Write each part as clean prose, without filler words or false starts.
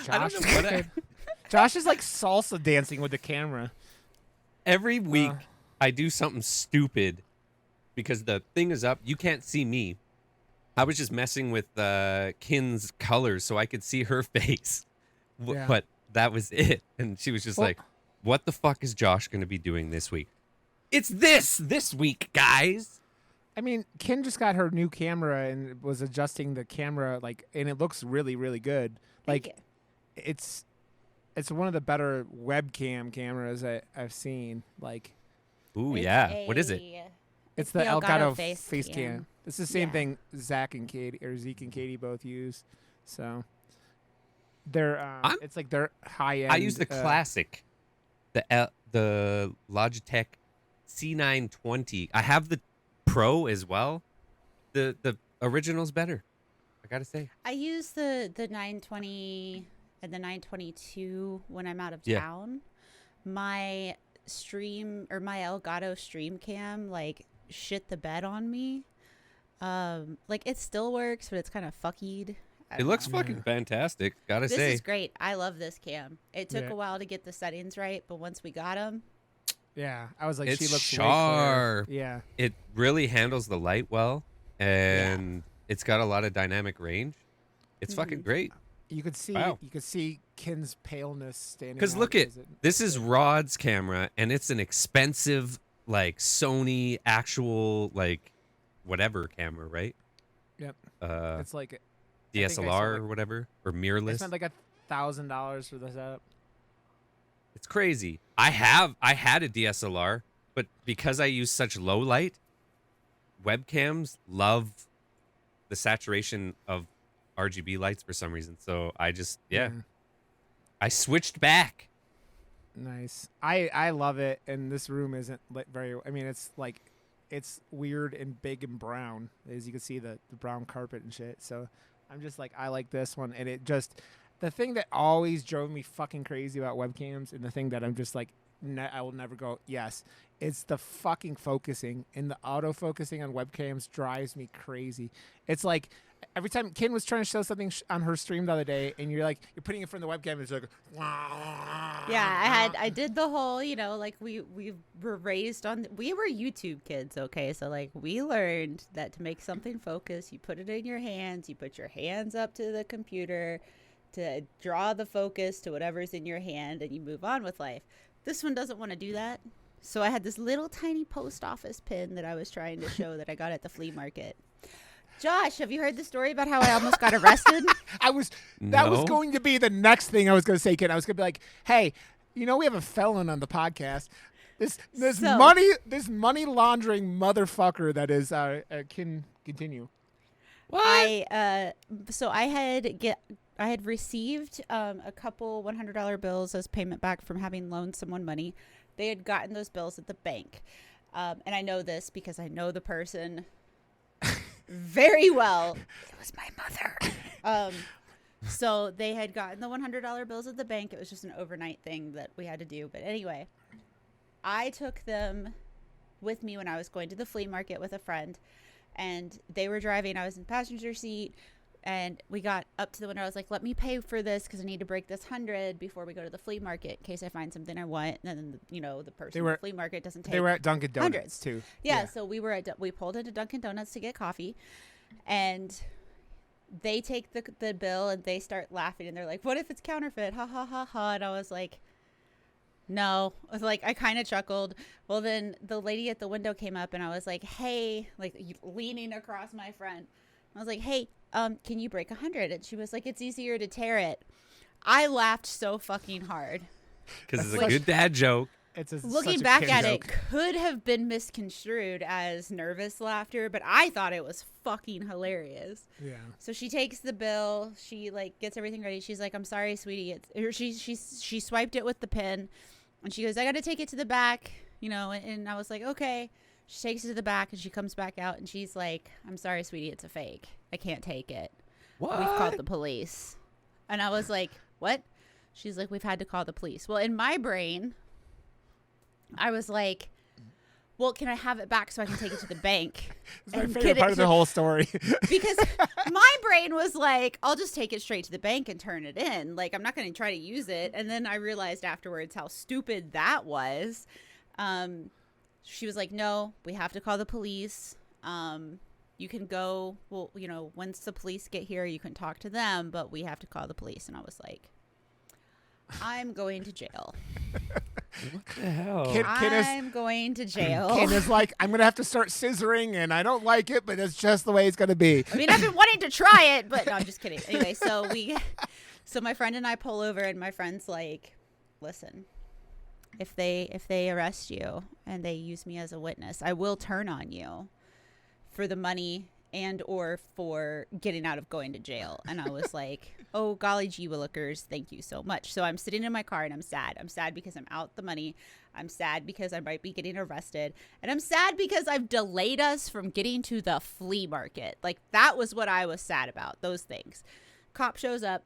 Josh, Josh is like salsa dancing with the camera. Every week, I do something stupid because the thing is up. You can't see me. I was just messing with Kin's colors so I could see her face. Yeah. But that was it. And she was just like, what the fuck is Josh going to be doing this week? It's this week, guys. I mean, Kin just got her new camera and was adjusting the camera, and it looks really, really good. It's one of the better webcam cameras I've seen. Ooh, yeah. What is it? It's the Elgato face cam. It's the same thing Zeke and Katie both use. So they're it's like they're high end. I use the classic, the Logitech C920. I have the Pro as well. The original's better, I gotta say. I use the 920 and the 922 when I'm out of town. My Elgato stream cam shit the bed on me. It still works, but it's kind of fuckied. It looks fucking fantastic, gotta say. This is great. I love this cam. It took a while to get the settings right, but once we got them, yeah, I was like, it's she looks sharp. Way clear. Yeah, it really handles the light well, and it's got a lot of dynamic range. It's fucking great. You could see Kin's paleness standing. Because look this is Rod's camera, and it's an expensive Sony actual whatever camera, right? Yep. It's like DSLR or whatever, or mirrorless. I spent $1,000 for the setup. It's crazy. I had a DSLR, but because I use such low light, webcams love the saturation of RGB lights for some reason. So I just I switched back. Nice. I love it, and this room isn't lit very. I mean, it's weird and big and brown, as you can see the brown carpet and shit. So I'm just I like this one, and it just. The thing that always drove me fucking crazy about webcams, and the thing that I'm just I will never go, yes, it's the fucking focusing, and the auto-focusing on webcams drives me crazy. It's every time Kin was trying to show something on her stream the other day, and you're putting it in front of the webcam, and it's yeah, I did the whole, we were raised on, we were YouTube kids, okay? So, we learned that to make something focus, you put it in your hands, you put your hands up to the computer, to draw the focus to whatever's in your hand, and you move on with life. This one doesn't want to do that. So I had this little tiny post office pin that I was trying to show that I got at the flea market. Josh, have you heard the story about how I almost got arrested? That was going to be the next thing I was going to say, Kin. I was going to be like, hey, we have a felon on the podcast. This money laundering motherfucker that is Kintinue. What? I had received a couple $100 bills as payment back from having loaned someone money. They had gotten those bills at the bank. And I know this because I know the person very well. It was my mother. So they had gotten the $100 bills at the bank. It was just an overnight thing that we had to do. But anyway, I took them with me when I was going to the flea market with a friend. And they were driving. I was in the passenger seat. And we got up to the window. I was like, let me pay for this because I need to break this 100 before we go to the flea market in case I find something I want. And then, the person at the flea market doesn't take. They were at Dunkin' Donuts hundreds. too. Yeah, so we pulled into Dunkin' Donuts to get coffee. And they take the bill and they start laughing. And they're like, what if it's counterfeit? Ha, ha, ha, ha. And I was like, no. I was I kind of chuckled. Well, then the lady at the window came up and I was like, hey, leaning across my friend. I was like, hey, can you break 100? And she was like, it's easier to tear it. I laughed so fucking hard. Because it's a good dad joke. Looking back at it, could have been misconstrued as nervous laughter, but I thought it was fucking hilarious. Yeah. So she takes the bill. She gets everything ready. She's like, I'm sorry, sweetie. She swiped it with the pen, and she goes, I got to take it to the back, and I was like, okay. She takes it to the back, and she comes back out, and she's like, I'm sorry, sweetie, it's a fake. I can't take it. What? We've called the police. And I was like, what? She's like, we've had to call the police. Well, in my brain, I was like, well, can I have it back so I can take it to the bank? It's my favorite part of the whole story. Because my brain was like, I'll just take it straight to the bank and turn it in. Like, I'm not going to try to use it. And then I realized afterwards how stupid that was. She was like, no, we have to call the police. You can go, well, you know, once the police get here, you can talk to them, but we have to call the police. And I was like, I'm going to jail. What the hell? I'm going to jail. Ken is like, I'm going to have to start scissoring, and I don't like it, but it's just the way it's going to be. I mean, I've been wanting to try it, but no, I'm just kidding. Anyway, so my friend and I pull over, and my friend's like, listen, if they arrest you and they use me as a witness, I will turn on you for the money and or for getting out of going to jail. And I was like, oh, golly gee willikers, thank you so much. So I'm sitting in my car and I'm sad. I'm sad because I'm out the money. I'm sad because I might be getting arrested. And I'm sad because I've delayed us from getting to the flea market. Like, that was what I was sad about, those things. Cop shows up,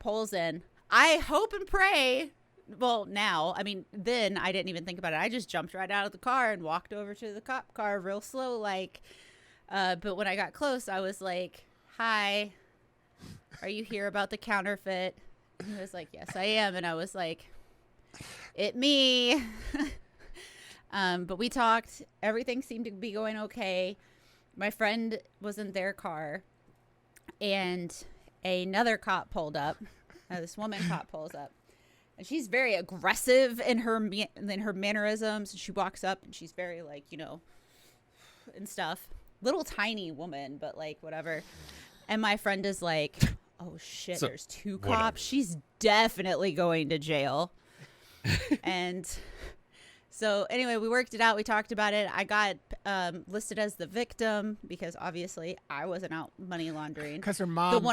pulls in. I hope and pray. Well, now, I mean, then I didn't even think about it. I just jumped right out of the car and walked over to the cop car real slow, like, but when I got close, I was like, hi, are you here about the counterfeit? And he was like, yes, I am. And I was like, it me. But we talked. Everything seemed to be going okay. My friend was in their car, and another cop pulled up. This woman cop pulls up. And she's very aggressive in her mannerisms. She walks up and she's very, like, you know, and stuff. Little tiny woman, but like whatever. And my friend is like, oh shit, so, there's two cops. Whatever. She's definitely going to jail. And so anyway, we worked it out. We talked about it. I got listed as the victim because obviously I wasn't out money laundering. Because her mom bill,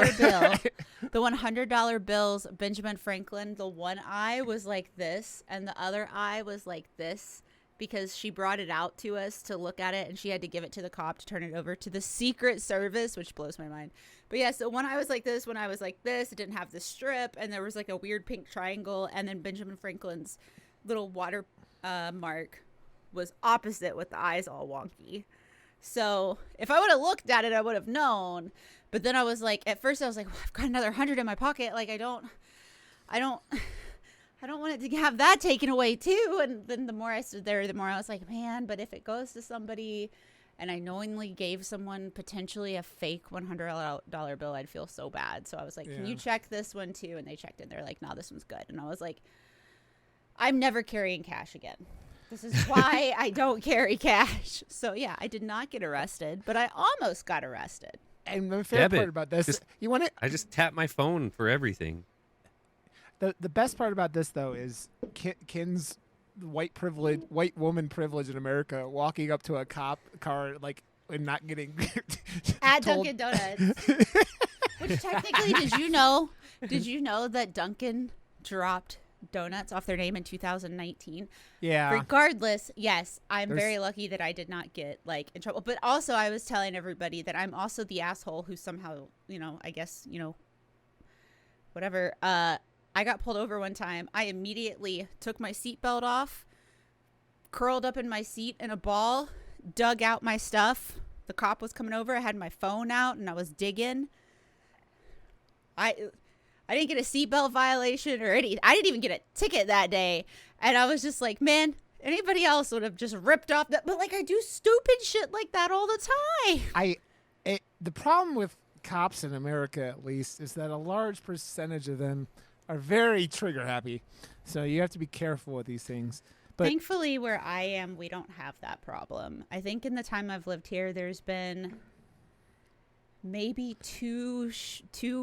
the $100 bills, Benjamin Franklin, the one eye was like this and the other eye was like this, because she brought it out to us to look at it, and she had to give it to the cop to turn it over to the Secret Service, which blows my mind. But yeah, so one eye was like this, one eye was like this. It didn't have the strip, and there was like a weird pink triangle, and then Benjamin Franklin's little water mark was opposite with the eyes all wonky. So if I would have looked at it, I would have known. But then I was like, at first I was like, well, I've got another 100 in my pocket. Like, I don't want it to have that taken away too. And then the more I stood there, the more I was like, man, but if it goes to somebody and I knowingly gave someone potentially a fake $100 bill, I'd feel so bad. So I was like, can you check this one too? And they checked it. They're like, no, this one's good. And I was like, I'm never carrying cash again. This is why I don't carry cash. So yeah, I did not get arrested, but I almost got arrested. And the favorite part about this, I just tap my phone for everything. The best part about this, though, is Ken's white woman privilege in America, walking up to a cop car, like, and not getting at Dunkin' Donuts. Which technically, did you know that Dunkin' dropped donuts off their name in 2019? Yeah. Regardless, yes, I'm very lucky that I did not get, like, in trouble. But also, I was telling everybody that I'm also the asshole who somehow, you know, I guess, you know, whatever, I got pulled over one time. I immediately took my seatbelt off, curled up in my seat in a ball, dug out my stuff. The cop was coming over. I had my phone out and I was digging. I didn't get a seatbelt violation or I didn't even get a ticket that day. And I was just like, man, anybody else would have just ripped off that. But like, I do stupid shit like that all the time. The problem with cops in America, at least, is that a large percentage of them are very trigger happy. So you have to be careful with these things. But thankfully, where I am, we don't have that problem. I think in the time I've lived here, there's been maybe two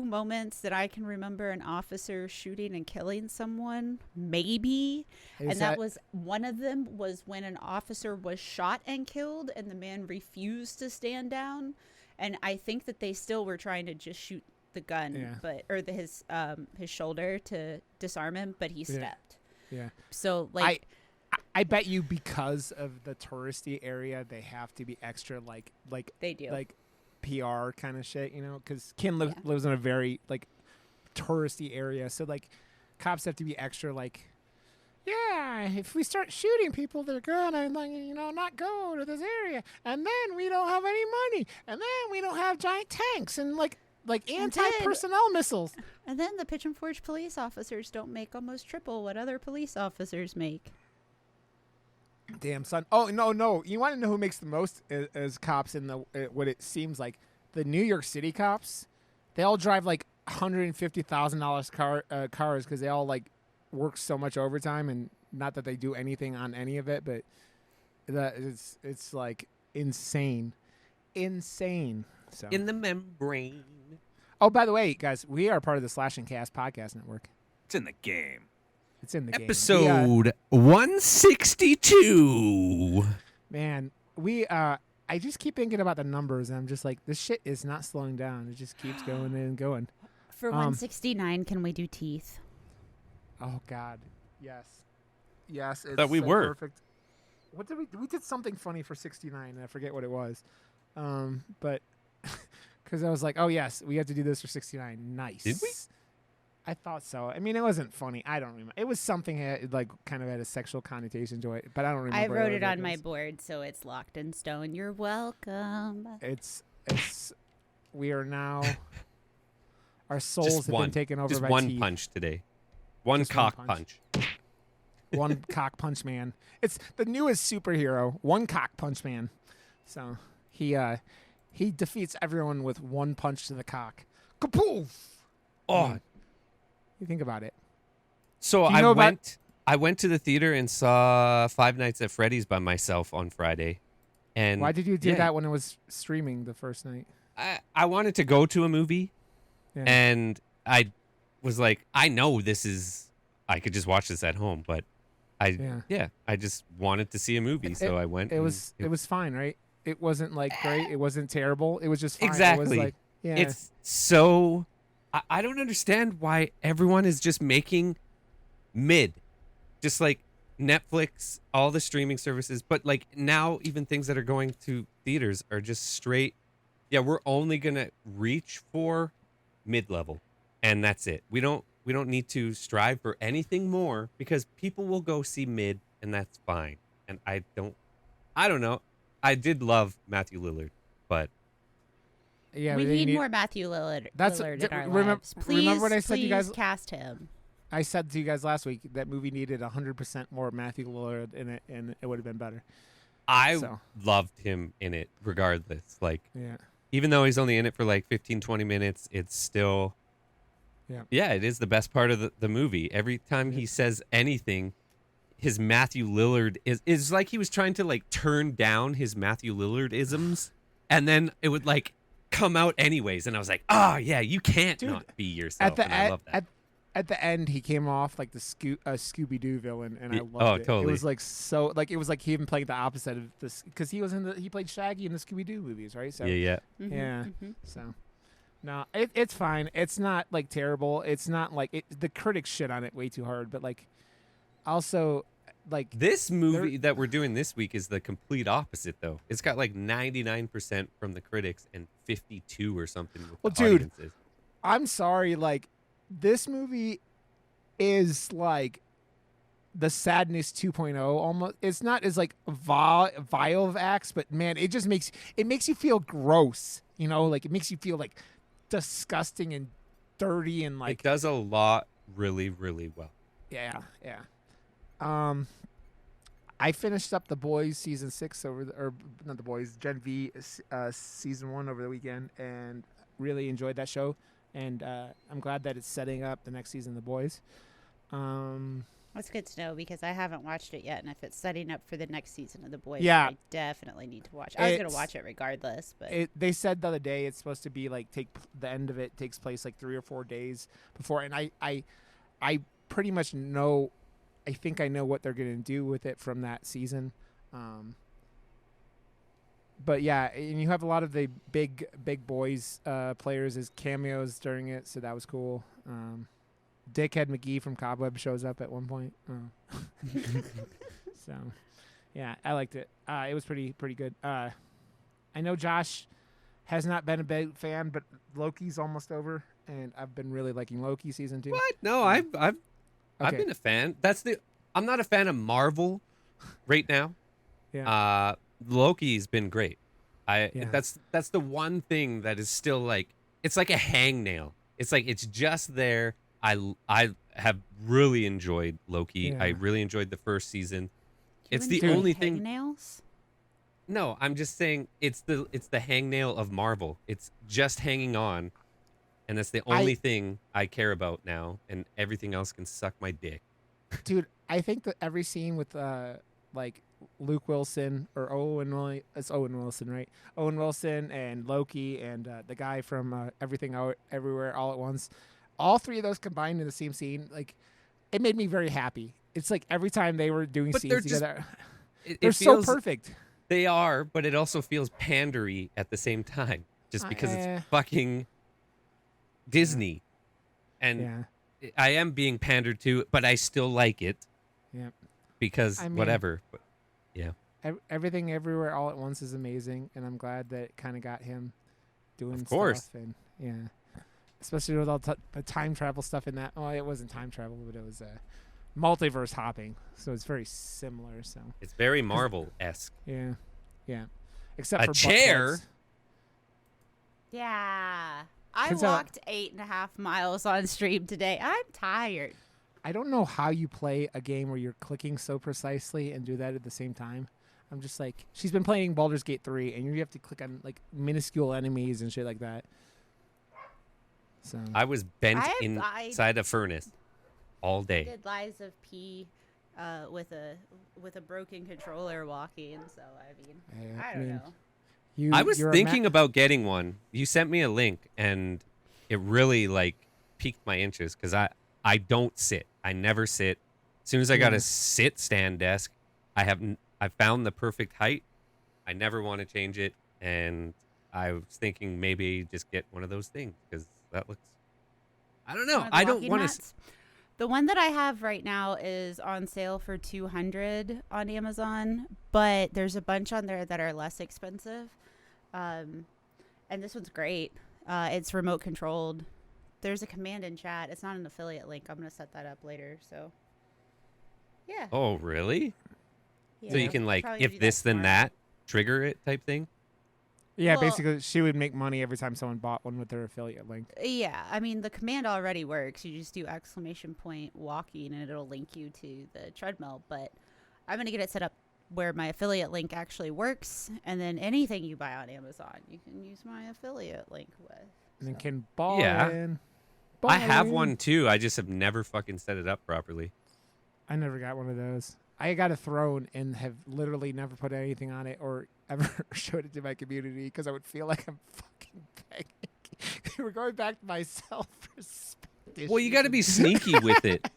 moments that I can remember an officer shooting and killing someone. Maybe. And that was one of them was when an officer was shot and killed and the man refused to stand down. And I think that they still were trying to just shoot the gun, his shoulder to disarm him, but he stepped. Yeah. So like, I bet you because of the touristy area, they have to be extra like they do, like PR kind of shit, you know, because Ken lives in a very like touristy area, so like cops have to be extra like yeah, if we start shooting people, they're gonna, like, not go to this area, and then we don't have any money, and then we don't have giant tanks and like anti-personnel missiles. And then the Pigeon Forge police officers don't make almost triple what other police officers make. Damn, son. Oh, no. You want to know who makes the most as cops in what it seems like? The New York City cops. They all drive like $150,000 cars because they all like work so much overtime, and not that they do anything on any of it, but it's like insane. So In the membrane. Oh, by the way, guys, we are part of the Slash and Cast podcast network. It's in the game. It's in the game. Episode 162. Man, I just keep thinking about the numbers, and I'm just like, this shit is not slowing down. It just keeps going and going. For 169, can we do teeth? Oh God, yes. It's That we so were. perfect. What did we did something funny for 69, and I forget what it was. But because I was like, oh yes, we have to do this for 69. Nice. Did we? I thought so. I mean, it wasn't funny. I don't remember. It was something that like kind of had a sexual connotation to it, but I don't remember. I wrote what it on my was. board, so it's locked in stone. You're welcome. It's we are now. Our souls have been taken over Just by one teeth. punch today. One Just cock one punch. punch. One cock punch man. It's the newest superhero. One cock punch man. So he defeats everyone with one punch to the cock. Kapoof! Oh, You think about it. so Do you know I went to the theater and saw Five Nights at Freddy's by myself on Friday. And Why did you do yeah, that when it was streaming the first night? I wanted to go to a movie, Yeah. and I was like, I know I could just watch this at home, but I just wanted to see a movie, so I went. It was fine, right? It wasn't like great. It wasn't terrible. It was just fine. Exactly. It was like, yeah. It's so I don't understand why everyone is just making mid, just like Netflix, all the streaming services, but like now even things that are going to theaters are just straight. Yeah, we're only gonna reach for mid-level, and that's it. We don't need to strive for anything more because people will go see mid, and that's fine. And I don't know. I did love Matthew Lillard, but yeah, we they need more Matthew Lillard in our remember, lives. Please, remember what I said to you please guys? cast him. I said to you guys last week that movie needed 100% more Matthew Lillard in it, and it would have been better. I loved him in it regardless. Like, Yeah. even though he's only in it for like 15, 20 minutes, it's still, yeah, it is the best part of the movie. Every time he says anything, his Matthew Lillard is like he was trying to like turn down his Matthew Lillard isms, and then it would like come out anyways. And I was like, oh yeah, you can't not be yourself. And I love that. At the end, he came off like the Scooby-Doo villain, and I loved it. Totally. It was like so, like it was like him playing the opposite of this, because he played Shaggy in the Scooby-Doo movies, right? So yeah. Mm-hmm, yeah. mm-hmm. So no, it's fine. It's not like terrible. It's not like the critics shit on it way too hard, but like also like This movie that we're doing this week is the complete opposite, though. It's got like 99% from the critics and 52 or something with the dude, audiences. I'm sorry, like this movie is like the Sadness 2.0 almost. It's not as like vile of acts, but man, it just makes you feel gross. You know, like it makes you feel like disgusting and dirty and like It does a lot really, really well. yeah. I finished up The Boys season 6 or not The Boys, Gen V season 1 over the weekend, and really enjoyed that show. And I'm glad that it's setting up the next season of The Boys. That's good to know because I haven't watched it yet, and if it's setting up for the next season of The Boys, Yeah. I definitely need to watch. I was gonna watch it regardless, but They said the other day it's supposed to be like the end of it takes place like 3 or 4 days before, and I pretty much know. I think I know what they're gonna do with it from that season. But yeah, and you have a lot of the big Boys players as cameos during it, so that was cool. Dickhead McGee from Cobweb shows up at one point. So, yeah, I liked it. It was pretty good. I know Josh has not been a big fan, but Loki's almost over, and I've been really liking Loki season 2. What? No, I've Okay. been a fan. That's the I'm not a fan of Marvel right now. Yeah. Loki's been great. Yeah. That's the one thing that is still like it's like a hangnail. It's like it's just there. I have really enjoyed Loki. I Yeah. really enjoyed the first season. You It's the enjoy only thing. hangnails? No, I'm just saying it's the hangnail of Marvel. It's just hanging on, and that's the only thing I care about now. And everything else can suck my dick. Dude, I think that every scene with like Luke Wilson or it's Owen Wilson, right? Owen Wilson and Loki and the guy from Everything Everywhere All at Once, all three of those combined in the same scene, like it made me very happy. It's like every time they were doing But scenes they're just together, it they're feels so perfect. they are, but it also feels pandery at the same time, just because it's fucking Disney, and Yeah. I am being pandered to, but I still like it Yeah. because I mean, whatever. But, yeah. Everything Everywhere All at Once is amazing, and I'm glad that it kind of got him doing Of course. stuff. And yeah, especially with all the time travel stuff in that. Well, it wasn't time travel, but it was multiverse hopping, so it's very similar. So It's very Marvel-esque. yeah, yeah. Except A for butt chair? plugs. Yeah. I Kids walked 8.5 miles on stream today. I'm tired. I don't know how you play a game where you're clicking so precisely and do that at the same time. I'm just like, she's been playing Baldur's Gate 3, and you have to click on like minuscule enemies and shit like that. So I was bent I inside a furnace all day. did Lies of P with a broken controller walking, so I mean, I don't know. I was thinking about getting one. You sent me a link, and it really like piqued my interest because I don't sit. I never sit. As soon as I got a sit stand desk, I found the perfect height. I never want to change it, and I was thinking maybe just get one of those things because that looks. I don't know. I don't want to. The one that I have right now is on sale for $200 on Amazon, but there's a bunch on there that are less expensive. And this one's great. It's remote controlled. There's a command in chat. It's not an affiliate link. I'm going to set that up later. So, yeah. Oh, really? Yeah, So you can like, probably if do this then tomorrow. that, trigger it type thing? Yeah, Well- basically, she would make money every time someone bought one with their affiliate link. Yeah, I mean, the command already works. You just do !! walking and it'll link you to the treadmill. But I'm going to get it set up where my affiliate link actually works. And then anything you buy on Amazon, you can use my affiliate link with. And then So- can ball Yeah. in. I have Ball one in. too. I just have never fucking set it up properly. I never got one of those. I got a throne and have literally never put anything on it or ever showed it to my community because I would feel like I'm fucking begging. We're going back to my self-respect. Well, you got to be sneaky with it.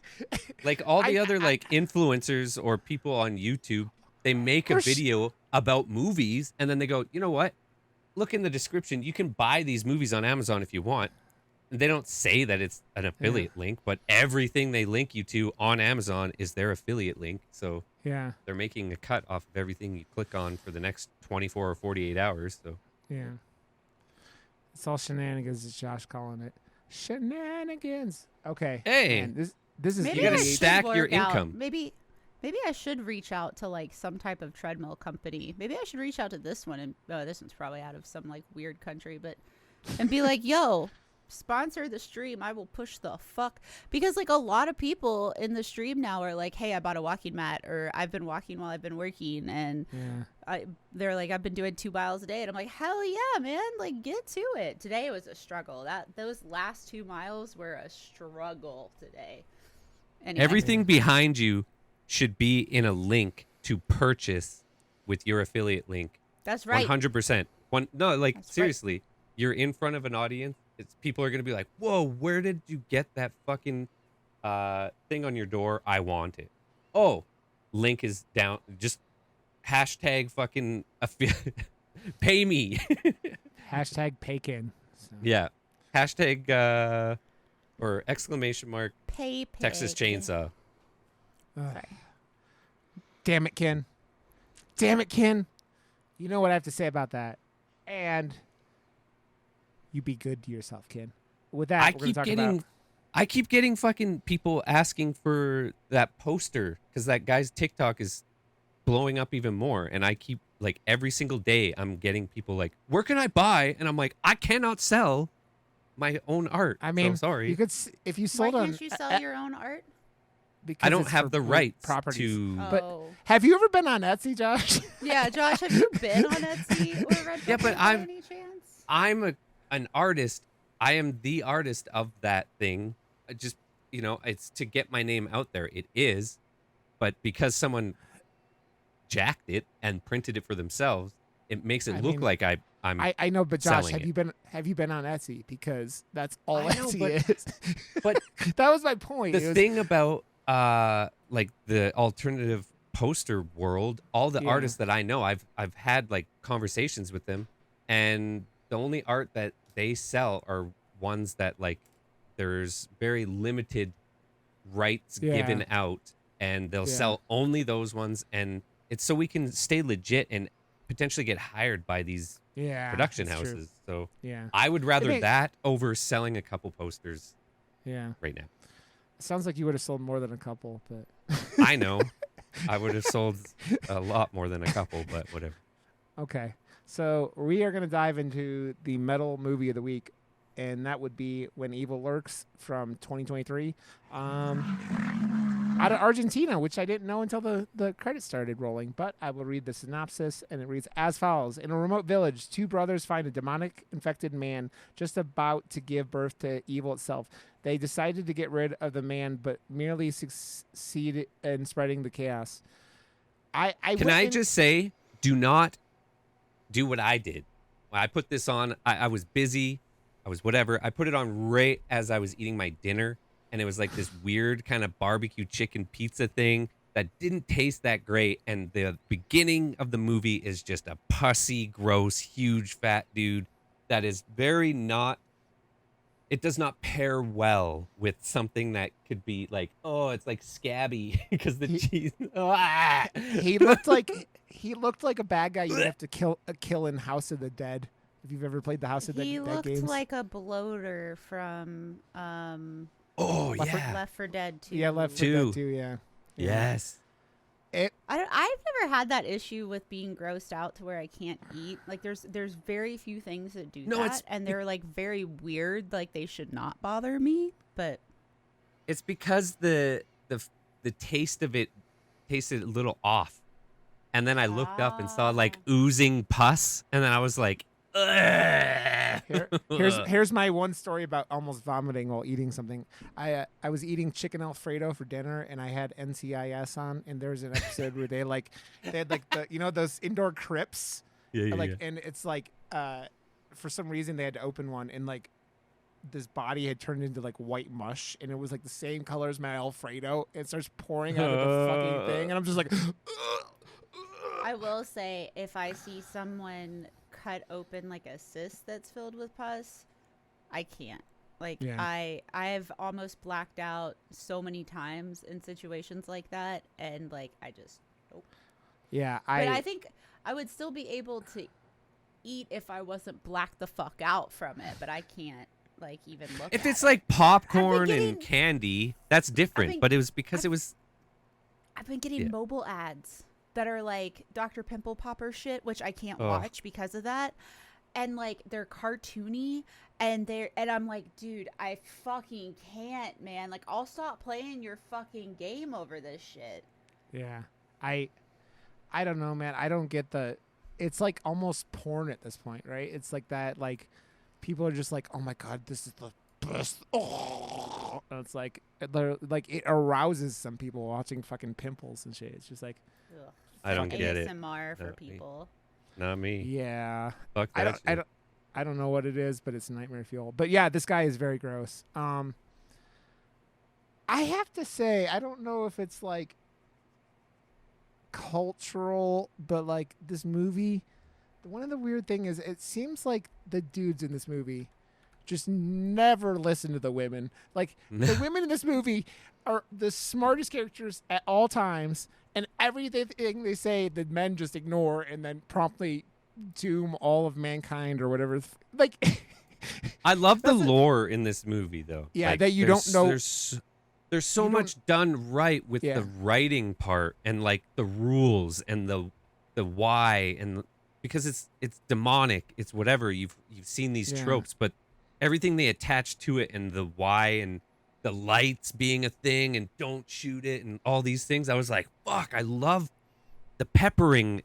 Like all the I- other like influencers or people on YouTube, they make a There's- video about movies and then they go, you know what? Look in the description. You can buy these movies on Amazon if you want. And they don't say that it's an affiliate link, but everything they link you to on Amazon is their affiliate link. So Yeah, they're making a cut off of everything you click on for the next 24 or 48 hours. So yeah. It's all shenanigans, is Josh calling it. Shenanigans. Okay. Hey. Man, this is Maybe You gotta I ADHD. should stack your work out. income. Maybe I should reach out to like some type of treadmill company. Maybe I should reach out to this one, and this one's probably out of some like weird country, but and be like, "Yo, sponsor the stream. I will push the fuck." Because like a lot of people in the stream now are like, "Hey, I bought a walking mat," or "I've been walking while I've been working," and Yeah. they're like, "I've been doing 2 miles a day," and I'm like, "Hell yeah, man! Like, get to it." Today was a struggle. Those last 2 miles were a struggle today. Anyway. everything behind you should be in a link to purchase with your affiliate link. That's right. 100%. No, like That's right. seriously, you're in front of an audience. People are going to be like, "Whoa, where did you get that fucking thing on your door? I want it." Oh, link is down. Just hashtag fucking pay me. Hashtag Pakin. So. Yeah. Hashtag or exclamation mark Pay. Texas Chainsaw. Ugh. Sorry. Damn it, Ken. Damn it, Ken. You know what I have to say about that. And you be good to yourself, Ken. With that, we're going to talk about... I keep getting fucking people asking for that poster because that guy's TikTok is blowing up even more. And I keep, like, every single day I'm getting people like, where can I buy? And I'm like, I cannot sell my own art. I mean, so sorry. you could if you Why sold on. can't you sell your own art? Because I don't it's have for the rights properties. to. But Oh. have you ever been on Etsy, Josh? Yeah, Josh, have you been on Etsy or Redbubble Yeah, but by any chance? I'm an artist. I am the artist of that thing. I just, it's to get my name out there. It is, but because someone jacked it and printed it for themselves, it makes it look like I'm. I know, but Josh, selling have you been on Etsy? Because that's all I know, Etsy is. but that was my point. The thing about like the alternative poster world, all the artists that I know, I've had like conversations with them, and the only art that they sell are ones that like there's very limited rights given out, and they'll sell only those ones, and it's so we can stay legit and potentially get hired by these production houses. True. So I would rather that over selling a couple posters right now. Sounds like you would have sold more than a couple, but I know. I would have sold a lot more than a couple, but whatever. Okay. So we are going to dive into the metal movie of the week, and that would be When Evil Lurks from 2023. Out of Argentina, which I didn't know until the credits started rolling. But I will read the synopsis, and it reads as follows. In a remote village, two brothers find a demonic-infected man just about to give birth to evil itself. They decided to get rid of the man, but merely succeed in spreading the chaos. Can I just say, do not do what I did. When I put this on, I was busy. I was whatever. I put it on right as I was eating my dinner, and it was like this weird kind of barbecue chicken pizza thing that didn't taste that great. And the beginning of the movie is just a pussy, gross, huge, fat dude that is very not. It does not pair well with something that could be like, oh, it's like scabby because the cheese. He looked like a bad guy you'd have to kill in House of the Dead. If you've ever played the House of the Dead games. He looked like a bloater from Left 4 Dead 2. Yeah, Left 4 Dead 2, yeah. Yes. I've never had that issue with being grossed out to where I can't eat. Like there's very few things that do that, and they're like very weird. Like they should not bother me, but it's because the taste of it tasted a little off, and then I looked up and saw like oozing pus, and then I was like, Here's my one story about almost vomiting while eating something. I was eating chicken Alfredo for dinner, and I had NCIS on, and there's an episode where they had like the those indoor crypts, and it's like for some reason they had to open one, and like this body had turned into like white mush, and it was like the same color as my Alfredo. It starts pouring out of the fucking thing, and I'm just like. I will say, if I see someone cut open like a cyst that's filled with pus, I can't. Like I've almost blacked out so many times in situations like that, and like I just nope. Yeah, but I think I would still be able to eat if I wasn't blacked the fuck out from it, but I can't like even look. If at it's it. like popcorn and candy, that's different. But it was because I've been getting mobile ads that are like Dr. Pimple Popper shit, which I can't watch because of that. And like they're cartoony and I'm like, dude, I fucking can't, man. Like I'll stop playing your fucking game over this shit. Yeah. I don't know, man. I don't get it's like almost porn at this point, right? It's like that, like people are just like, oh my God, this is the best. Oh, and it's like it arouses some people watching fucking pimples and shit. It's just like, ugh. I don't get it. ASMR for people. Not me. Yeah. Fuck that shit. I don't know what it is, but it's nightmare fuel. But yeah, this guy is very gross. I have to say, I don't know if it's like cultural, but like this movie, one of the weird thing is it seems like the dudes in this movie just never listen to the women. Like the women in this movie are the smartest characters at all times. And everything they say, the men just ignore and then promptly doom all of mankind or whatever. Like, I love the That's a- lore in this movie, though. Yeah, Like, that you don't know. There's so You don't- much done right with Yeah. the writing part and like the rules and the why and because it's demonic, it's whatever. You've seen these Yeah. tropes, but everything they attach to it and the why and the lights being a thing and don't shoot it and all these things. I was like, fuck, I love the peppering.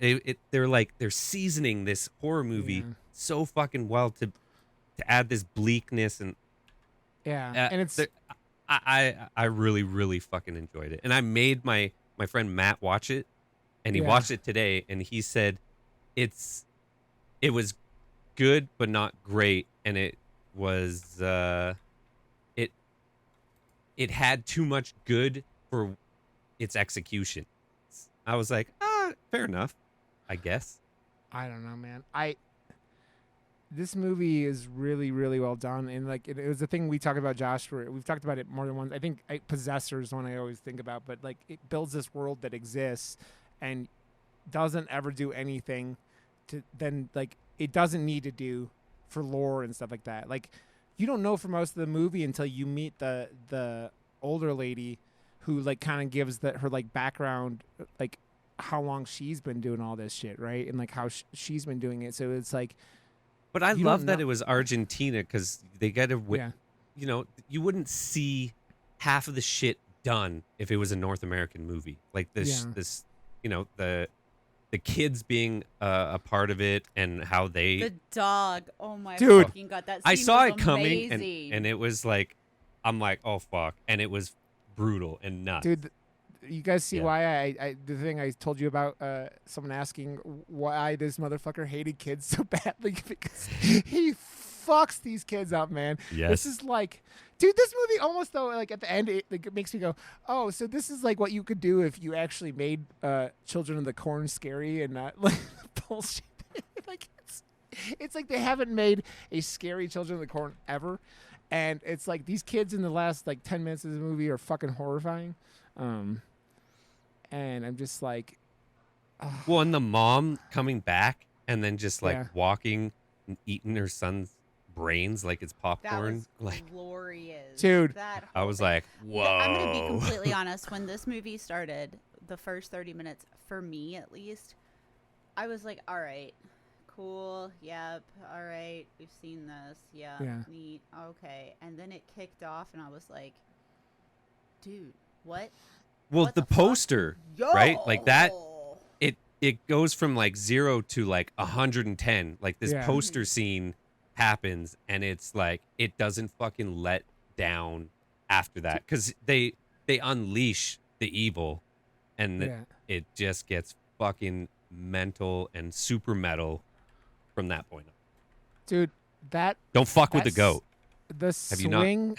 They're seasoning this horror movie Yeah. so fucking well to add this bleakness and Yeah, and it's I really really fucking enjoyed it, and I made my friend Matt watch it, and he Yeah. watched it today, and he said it was good but not great, and it was it had too much good for its execution. I was like, fair enough, I guess. I don't know, man. This movie is really, really well done, and like it was the thing we talked about, Josh. Where we've talked about it more than once. I think Possessor is one I always think about, but like it builds this world that exists and doesn't ever do anything to then like it doesn't need to do for lore and stuff like that. Like you don't know for most of the movie until you meet the older lady who like kind of gives her like background, like how long she's been doing all this shit, right? And like how she's been doing it. So it's like. But I You love don't that know- it was Argentina because they got to, Yeah. you know, you wouldn't see half of the shit done if it was a North American movie. Like this, Yeah. this, you know, the kids being a part of it and how they. The dog. Oh my Dude. fucking god! That I scene saw was it coming amazing. and it was like, I'm like, oh fuck, and it was brutal and nuts. Dude, you guys see Yeah. why I the thing I told you about someone asking why this motherfucker hated kids so badly because he fucks these kids up, man. Yes. This is like, dude, this movie almost though like at the end it makes me go, oh, so this is like what you could do if you actually made Children of the Corn scary and not like bullshit. Like it's like they haven't made a scary Children of the Corn ever. And it's like these kids in the last like 10 minutes of the movie are fucking horrifying. And I'm just like, Well, and the mom coming back and then just like Yeah. walking and eating her son's brains like it's that popcorn. was Like glorious, Dude. That I whole was thing. like, whoa. I'm gonna be completely honest. When this movie started, the first 30 minutes, for me at least, I was like, all right, cool, yep, all right, we've seen this, yeah, Yeah. neat, okay. And then it kicked off, and I was like, dude, what? Well, What the the fuck? poster, right? Like that, Yo! it goes from like 0 to like 110. Like this Yeah. poster scene happens, and it's like it doesn't fucking let down after that because they unleash the evil, and yeah. it just gets fucking mental and super metal from that point on. Dude, that Don't fuck with the That's- goat. the Have you not- swing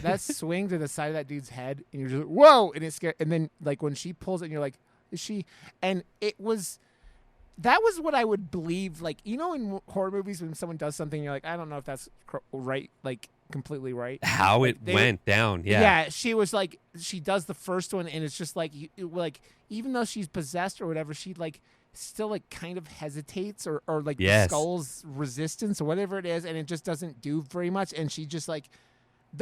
that swing to the side of that dude's head and you're just like, whoa, and it's scary. And then like when she pulls it and you're like, is she? And that was what I would believe, like, you know, in horror movies when someone does something you're like, I don't know if that's right, like completely right. How Like, it they- went down, yeah. She was like, she does the first one, and it's just like, like even though she's possessed or whatever, she like still like kind of hesitates or like the Yes. skull's resistance or whatever it is, and it just doesn't do very much. And she just like,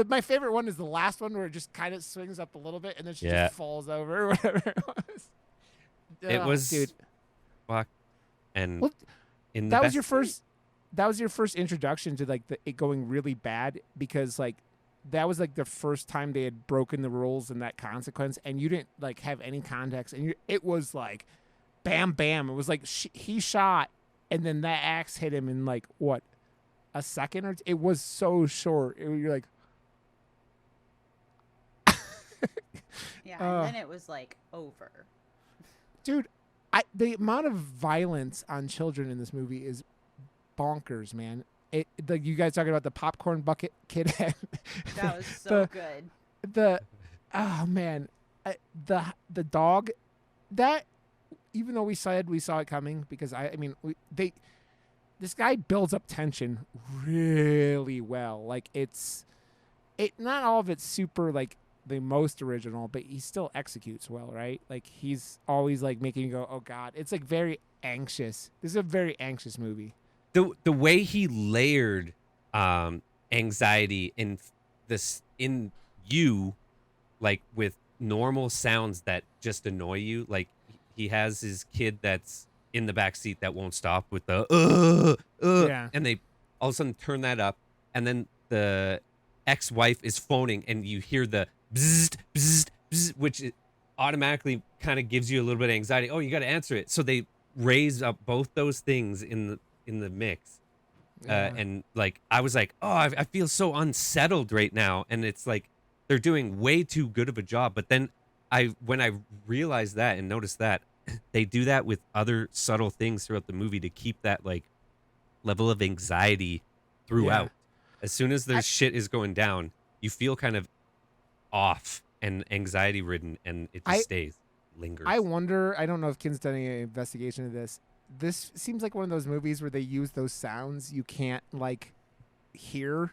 my favorite one is the last one where it just kind of swings up a little bit and then she Yeah. just falls over or whatever it was. It Ugh, was dude. fuck. And Well, in the That was best your way. first. That was your first introduction to like it going really bad because like that was like the first time they had broken the rules and that consequence, and you didn't like have any context, and it was like, bam, bam. It was like he shot, and then that axe hit him in like what, a second or it was so short. You're like, Yeah, Uh, and then it was like over. dude, the amount of violence on children in this movie is bonkers, man. Like you guys talking about the popcorn bucket kid head. That was so The- good. Oh man, the dog, that even though we said we saw it coming because this guy builds up tension really well. Like not all of it's super like the most original, but he still executes well, right? Like he's always like making you go, oh god. It's like very anxious. This is a very anxious movie. The way he layered anxiety in this in you, like with normal sounds that just annoy you. Like he has his kid that's in the back seat that won't stop with the Yeah. and they all of a sudden turn that up, and then the ex-wife is phoning, and you hear the bzzzt, bzzzt, bzzzt, which automatically kind of gives you a little bit of anxiety. Oh, you got to answer it. So they raise up both those things in the mix. Yeah. And like I was like, oh, I feel so unsettled right now, and it's like they're doing way too good of a job. But then when I realized that and noticed that they do that with other subtle things throughout the movie to keep that like level of anxiety throughout. Yeah. As soon as there's I- shit is going down, you feel kind of off and anxiety ridden, and it just stays, lingers. I wonder. I don't know if Kim's done any investigation of this. This seems like one of those movies where they use those sounds you can't like hear,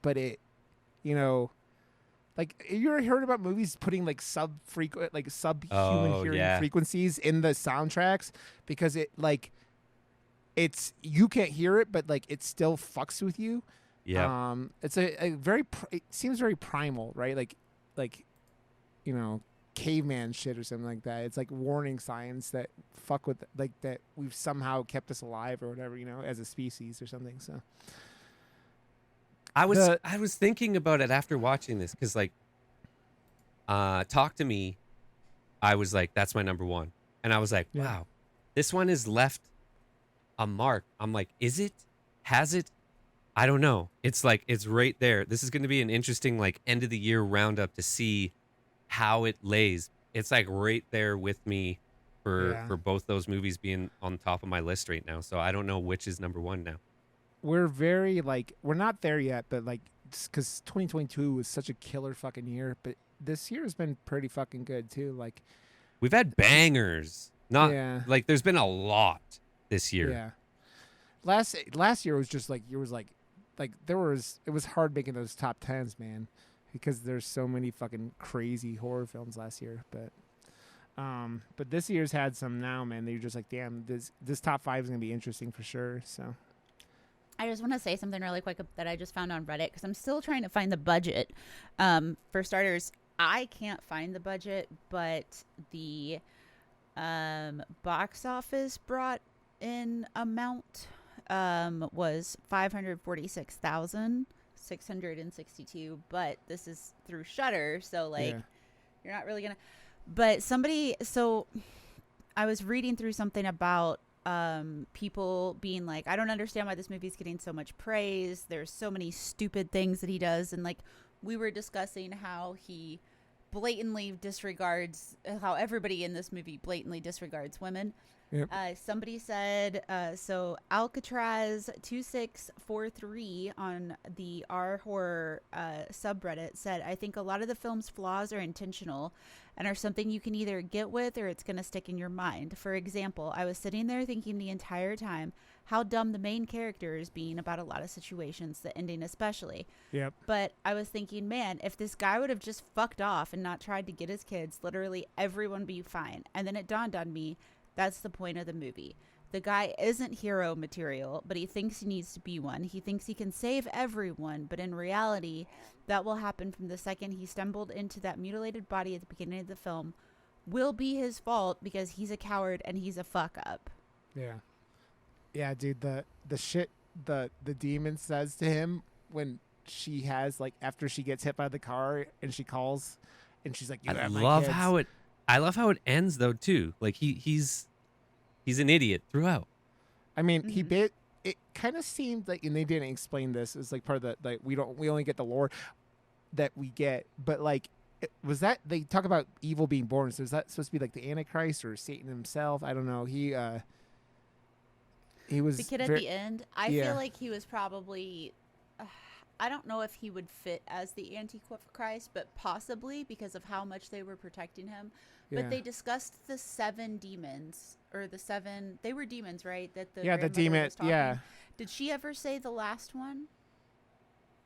but it, you know, like you ever heard about movies putting like subhuman hearing yeah. frequencies in the soundtracks because it like it's you can't hear it, but like it still fucks with you. Yeah. It's a very it seems very primal, right? Like you know, caveman shit or something like that. It's like warning signs that fuck with like that we've somehow kept us alive or whatever, you know, as a species or something. So I was thinking about it after watching this because like Talk to Me, I was like, that's my number one. And I was like, Yeah. wow, this one has left a mark. I'm like, is it? Has it? I don't know. It's like it's right there. This is going to be an interesting like end of the year roundup to see how it lays. It's like right there with me for both those movies being on top of my list right now. So I don't know which is number one now. we're very like we're not there yet, but like because 2022 was such a killer fucking year, but this year has been pretty fucking good too. Like We've had bangers. Not Yeah. like there's been a lot this year. yeah, last year was just like it was hard making those top tens, man, because there's so many fucking crazy horror films last year, but this year's had some now, man. They're just like, damn, this top five is gonna be interesting for sure. So I just want to say something really quick that I just found on Reddit because I'm still trying to find the budget. For starters, I can't find the budget, but the box office brought in amount was 546,662. But this is through Shudder, so like yeah. you're not really gonna. But so I was reading through something about people being like, I don't understand why this movie's getting so much praise. There's so many stupid things that he does. And like we were discussing how he blatantly disregards, how everybody in this movie blatantly disregards women. Yep. Somebody said, so Alcatraz 2643 on the R horror subreddit said, I think a lot of the film's flaws are intentional and are something you can either get with or it's going to stick in your mind. For example, I was sitting there thinking the entire time how dumb the main character is being about a lot of situations, the ending especially. Yep. But I was thinking, man, if this guy would have just fucked off and not tried to get his kids, literally everyone would be fine. And then it dawned on me, that's the point of the movie. The guy isn't hero material, but he thinks he needs to be one. He thinks he can save everyone, but in reality, that will happen from the second he stumbled into that mutilated body at the beginning of the film. Will be his fault because he's a coward and he's a fuck up. Yeah. Yeah, dude, the shit the demon says to him when she has like after she gets hit by the car and she calls and she's like, you have my kids. I love how it ends though too. Like he's an idiot throughout. I mean, it kind of seemed like, and they didn't explain this. It's like part of the like we only get the lore that we get, but like was that they talk about evil being born? So is that supposed to be like the Antichrist or Satan himself? I don't know. He was the kid at the end. I yeah. feel like he was probably. I don't know if he would fit as the Antichrist, but possibly because of how much they were protecting him. Yeah. But they discussed the 7 demons, or the 7. They were demons, right? That the the demon. was talking. Yeah. Did she ever say the last one?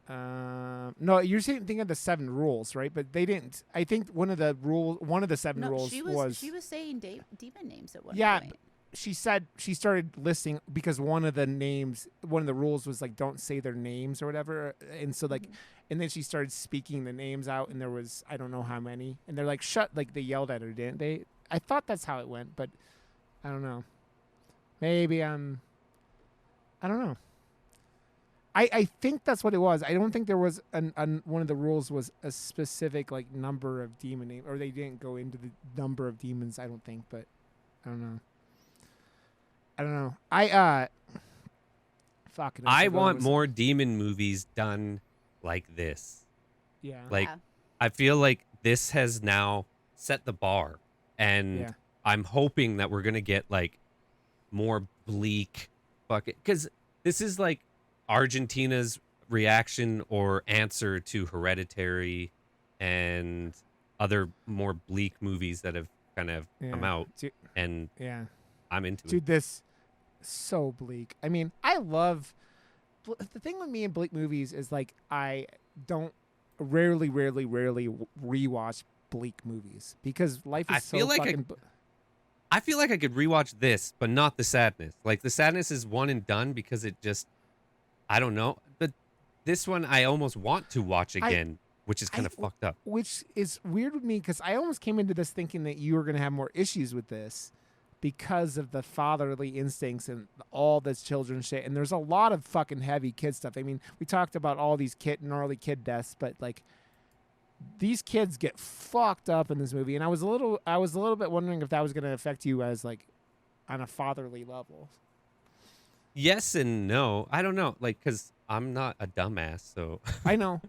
No, you're thinking of the 7 rules, right? But they didn't. I think one of the 7 rules she was saying demon names at one yeah, point. she said she started listing because one of the rules was like don't say their names or whatever, and so like, and then she started speaking the names out, and there was I don't know how many, and they're like shut, like they yelled at her, didn't they? I thought that's how it went, but I don't know. Maybe I don't know. I think that's what it was. I don't think there was one of the rules was a specific like number of demon name, or they didn't go into the number of demons. I don't think, but I don't know. I want more demon movies done like this. Yeah. Like, I feel like this has now set the bar, and I'm hoping that we're gonna get like more bleak, because this is like Argentina's reaction or answer to Hereditary and other more bleak movies that have kind of come out, and I'm into it. Dude, this so bleak. I mean, I love the thing with me in bleak movies is like I don't rarely rewatch bleak movies because life is so fucking. I feel like I could rewatch this, but not the sadness. Like the sadness is one and done because it just, I don't know. But this one I almost want to watch again, which is kind of fucked up. Which is weird with me because I almost came into this thinking that you were going to have more issues with this because of the fatherly instincts and all this children shit. And there's a lot of fucking heavy kid stuff. I mean, we talked about all these gnarly kid deaths, but like these kids get fucked up in this movie. And I was a little bit wondering if that was going to affect you as like on a fatherly level. Yes and no. I don't know. Like, cause I'm not a dumbass. So I know.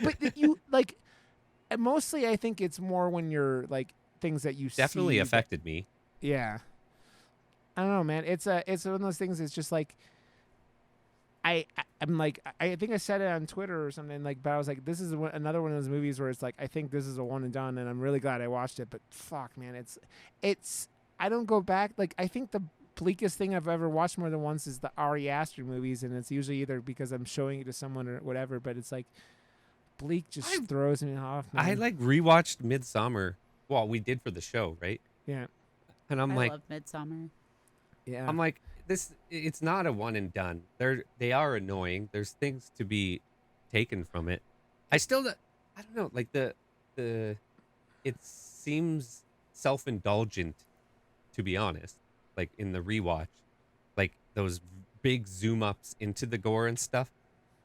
But you like, mostly I think it's more when you're like things that you definitely see affected me. Yeah. I don't know, man. It's one of those things. It's just like, I'm like, I think I said it on Twitter or something like, but I was like, this is another one of those movies where it's like, I think this is a one and done, and I'm really glad I watched it. But fuck, man, it's I don't go back. Like, I think the bleakest thing I've ever watched more than once is the Ari Aster movies, and it's usually either because I'm showing it to someone or whatever. But it's like, bleak just throws me off, man. I like rewatched Midsummer. Well, we did for the show, right? Yeah. And I love Midsummer. Yeah. I'm like, it's not a one and done. They are annoying. There's things to be taken from it. I don't know, like it seems self-indulgent, to be honest, like in the rewatch, like those big zoom ups into the gore and stuff.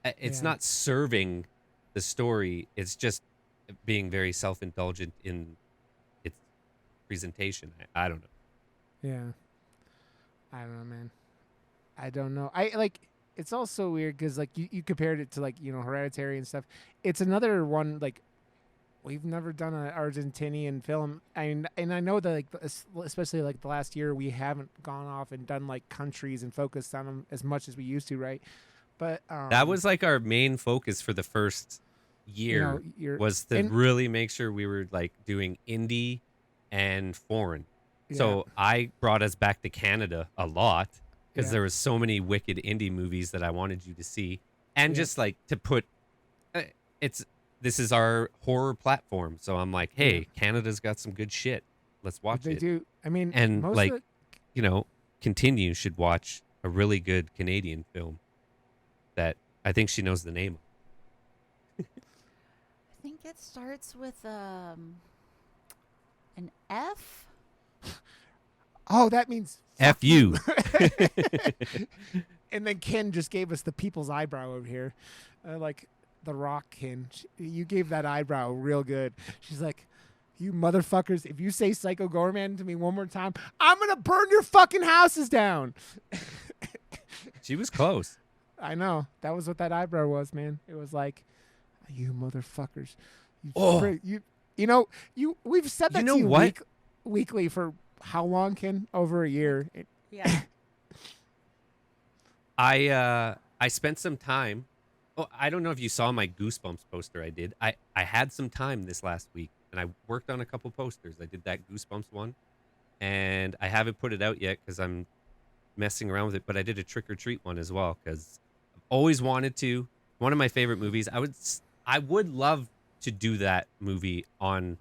It's not serving the story. It's just being very self-indulgent in its presentation. I don't know. Yeah. I don't know, man. I don't know. It's also weird because like you compared it to like, you know, Hereditary and stuff. It's another one like we've never done an Argentinian film. And I know that like especially like the last year we haven't gone off and done like countries and focused on them as much as we used to, right? But that was like our main focus for the first year, was to really make sure we were like doing indie and foreign. So I brought us back to Canada a lot because there was so many wicked indie movies that I wanted you to see, and just like to put, this is our horror platform. So I'm like, hey, Canada's got some good shit. Let's watch it. They do. I mean, and like, Kintinue should watch a really good Canadian film that I think she knows the name of. I think it starts with an F. Oh, that means F you. And then Ken just gave us the people's eyebrow over here. Like the Rock, Ken. You gave that eyebrow real good. She's like, you motherfuckers, if you say Psycho Gorman to me one more time, I'm going to burn your fucking houses down. She was close. I know. That was what that eyebrow was, man. It was like, you motherfuckers. We've said that to you weekly for how long, Ken? Over a year. Yeah. I spent some time. Oh, I don't know if you saw my Goosebumps poster I did. I had some time this last week, and I worked on a couple posters. I did that Goosebumps one, and I haven't put it out yet because I'm messing around with it, but I did a Trick or Treat one as well because I've always wanted to. One of my favorite movies. I would love to do that movie on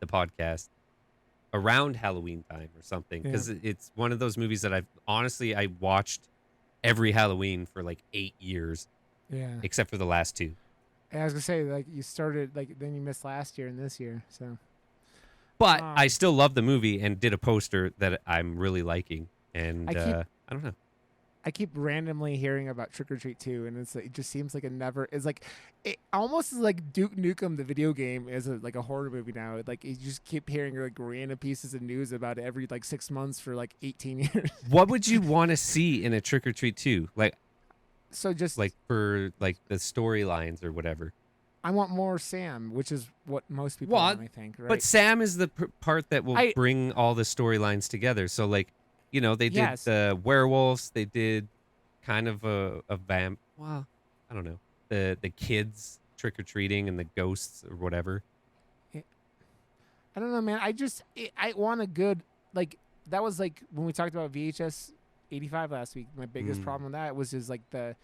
the podcast. around Halloween time or something, because Yeah. it's one of those movies that I watched every Halloween for like 8 years, Yeah. except for the last 2. I was gonna say, like, you started, like, then you missed last year and this year, so. But I still love the movie and did a poster that I'm really liking. And I don't know. I keep randomly hearing about Trick or Treat 2, and it just seems like it almost is like Duke Nukem the video game is like a horror movie now. Like, you just keep hearing like random pieces of news about it every like 6 months for like 18 years. What would you want to see in a Trick or Treat 2? So just Like for like the storylines or whatever. I want more Sam, which is what most people want, I think, right? But Sam is the part that will bring all the storylines together. So like, you know, they did the werewolves, they did kind of a vamp. Well, I don't know. The kids trick-or-treating and the ghosts or whatever. I don't know, man. I want a good, like, that was like when we talked about VHS 85 last week. My biggest problem with that was just like the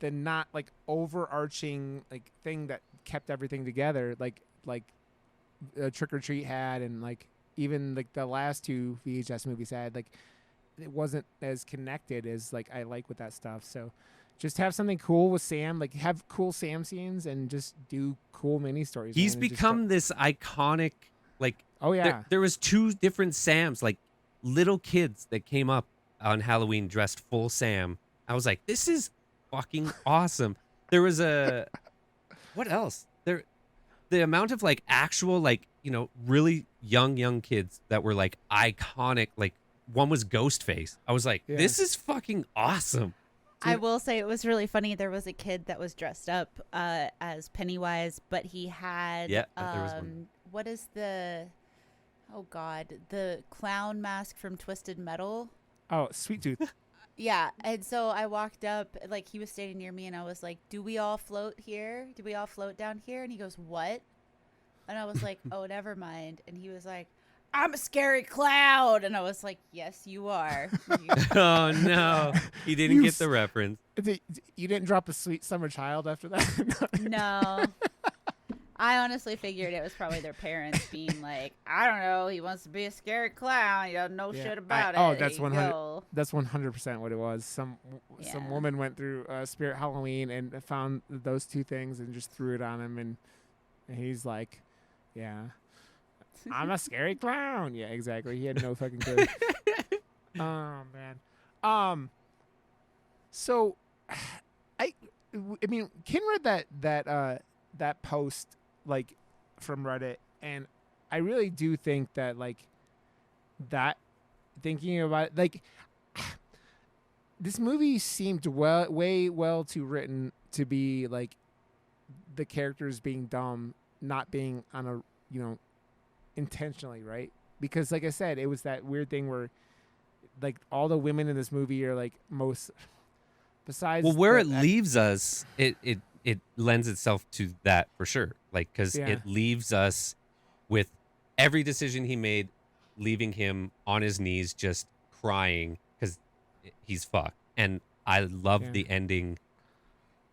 not like overarching like thing that kept everything together, like Trick or Treat had, and like even like the last 2 VHS movies had. Like, it wasn't as connected as like I like with that stuff. So just have something cool with Sam, like have cool Sam scenes and just do cool mini stories. He's become this iconic, like, oh yeah, there was 2 different Sams, like little kids that came up on Halloween dressed full Sam. I was like, this is fucking awesome. There was what else? The amount of like actual, like, you know, really young kids that were like iconic, like one was Ghostface. I was like, this is fucking awesome. I will say it was really funny. There was a kid that was dressed up as Pennywise, but he had there was one. What is the clown mask from Twisted Metal? Oh, Sweet Tooth. Yeah, and so I walked up, like, he was standing near me, and I was like, do we all float here? Do we all float down here? And he goes, what? And I was like, oh, never mind. And he was like, I'm a scary clown. And I was like, yes, you are. Oh, no. He didn't get the reference. You didn't drop a Sweet Summer Child after that? No. I honestly figured it was probably their parents being like, I don't know, he wants to be a scary clown. He doesn't know shit about it. Oh, that's 100. That's 100% what it was. Some woman went through Spirit Halloween and found those 2 things and just threw it on him, and he's like, yeah, I'm a scary clown. Yeah, exactly. He had no fucking clue. Oh man. So, I mean, Ken read that post, like, from Reddit, and I really do think that, like, that, thinking about it, like, this movie seemed way too written to be like the characters being dumb, not being on a, you know, intentionally, right? Because like I said, it was that weird thing where like all the women in this movie are like most besides. Well, where it leaves us, it lends itself to that for sure. Like, because it leaves us with every decision he made, leaving him on his knees just crying because he's fucked. And I love the ending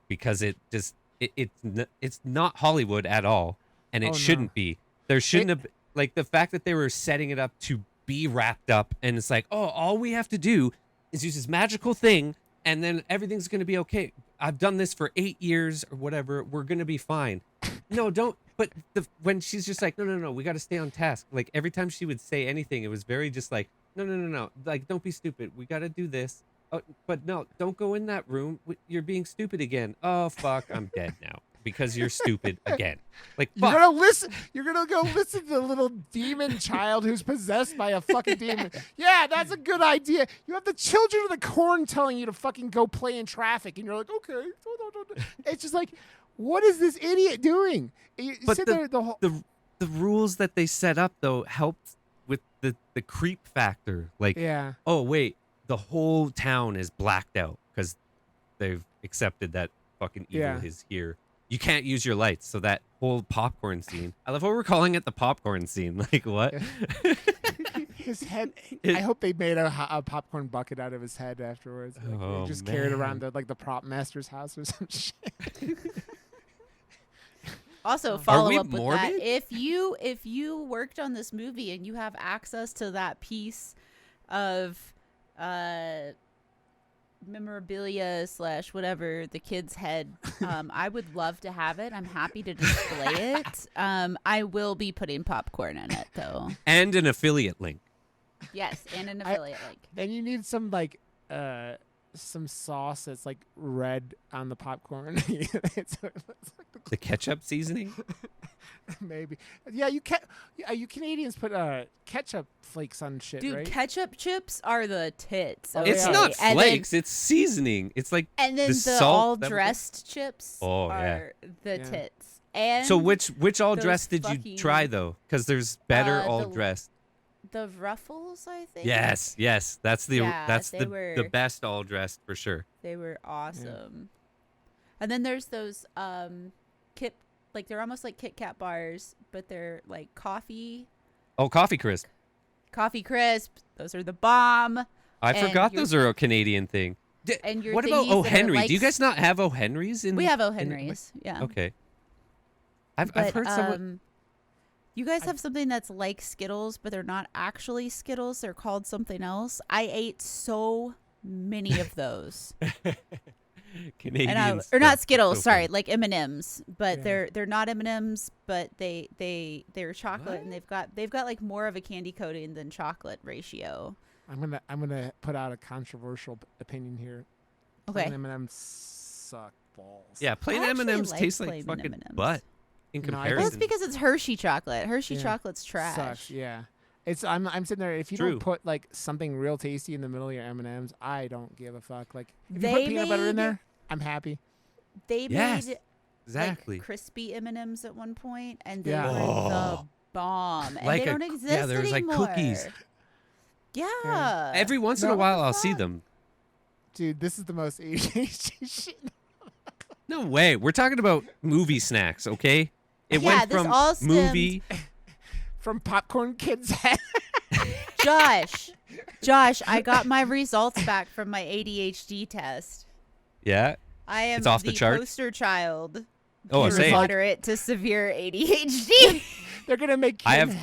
because it just it's not Hollywood at all, and it shouldn't be. There shouldn't have, like, the fact that they were setting it up to be wrapped up, and it's like, oh, all we have to do is use this magical thing, and then everything's going to be okay. I've done this for 8 years or whatever. We're going to be fine. No, don't. But when she's just like, no, we got to stay on task. Like, every time she would say anything, it was very just like, no. Like, don't be stupid. We got to do this. Oh, but no, don't go in that room. You're being stupid again. Oh, fuck. I'm dead now because you're stupid again. Like, fuck. You're gonna go listen to the little demon child who's possessed by a fucking demon. Yeah, that's a good idea. You have the children of the corn telling you to fucking go play in traffic, and you're like, okay. It's just like, what is this idiot doing? But the rules that they set up though helped with the creep factor. Like, oh wait, the whole town is blacked out because they've accepted that fucking evil is here. You can't use your lights, so that whole popcorn scene. I love how we're calling it the popcorn scene. Like, what? His head. I hope they made a popcorn bucket out of his head afterwards. Like, they just carried around the prop master's house or some shit. Also, Are follow we up with morbid? that. If you worked on this movie and you have access to that piece of memorabilia / whatever the kid's head, I would love to have it. I'm happy to display it. I will be putting popcorn in it though. And an affiliate link. Yes, and an affiliate link. Then you need some like some sauce that's like red on the popcorn. It's like The ketchup seasoning? maybe. Yeah, you can. You Canadians put ketchup flakes on shit, Dude, right? ketchup chips are the tits. Oh, It's yeah. not And flakes, it's seasoning. It's like And then the salt all that we- dressed chips Oh, yeah. are the Yeah. tits. And So which all those dressed did you fucking- try though? Because there's better all the- dressed. the ruffles, I think. Yes, that's the Yeah, that's they the were- best all dressed for sure. They were awesome. And then there's those like they're almost like Kit Kat bars, but they're like coffee Oh, coffee crisp. crisp. Those are the bomb. I And forgot your- those are a Canadian thing. And your What about thingies that are O'Henry? like Do you guys not have O'Henrys in? We have in- O'Henrys. Yeah. Okay. I've But, heard someone. you guys have something that's like Skittles, but they're not actually Skittles. They're called something else. I ate so many of those. Canadians And or not Skittles, so sorry, funny. like M&Ms, but Yeah. they're not M&Ms, but they're chocolate, and they've got like more of a candy coating than chocolate ratio. I'm gonna put out a controversial opinion here. Okay. M&M's suck balls. Yeah, plain I actually M&Ms like taste like plain fucking M&Ms. butt in No, I think- comparison. Well, it's because it's Hershey chocolate. Hershey Yeah. chocolate's trash. Sucks. Yeah. It's I'm sitting there. If you True. don't put like something real tasty in the middle of your M&Ms, I don't give a fuck. Like if you They put peanut butter in made- there, I'm happy. They Yes, made exactly. like crispy M&Ms at one point, and they Yeah. were the Oh. bomb. And Like they a- don't exist yeah, there's like anymore. cookies. Yeah. Every once in No. a while, I'll see them. Dude, this is the most ADHD shit. No way. We're talking about movie snacks, okay? It Yeah, went this from all stemmed- movie. From popcorn kids' head. Josh, I got my results back from my ADHD test. Yeah. I am It's off the charts? poster child. Oh, for same. moderate to severe ADHD. They're gonna make I Ken have.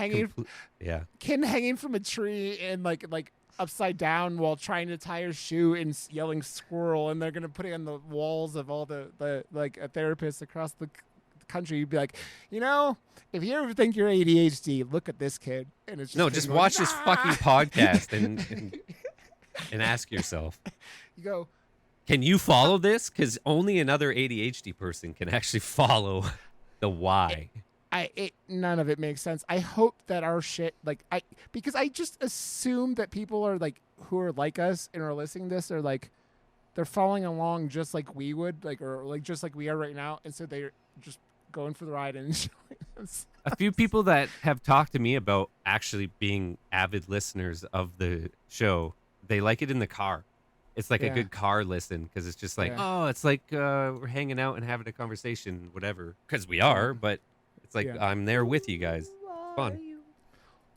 hanging from a tree and like upside down while trying to tie her shoe and yelling squirrel, and they're gonna put it on the walls of all the like therapists across the country. You'd be like, if you ever think you're ADHD, look at this kid. And it's just No, him just going, watch this "Ah!" fucking podcast and ask yourself, You go, can you follow this? Because only another ADHD person can actually follow the why. none of it makes sense. I hope that our shit, because I just assume that people are like, who are like us and are listening to this, are like, they're following along just like we would, or just like we are right now. And so they're just going for the ride and enjoying us. A few people that have talked to me about actually being avid listeners of the show, they like it in the car. It's like a Yeah. good car listen because it's just like, Yeah. oh, it's like we're hanging out and having a conversation, whatever. Because we are, but it's like Yeah. I'm there with you guys. Fun.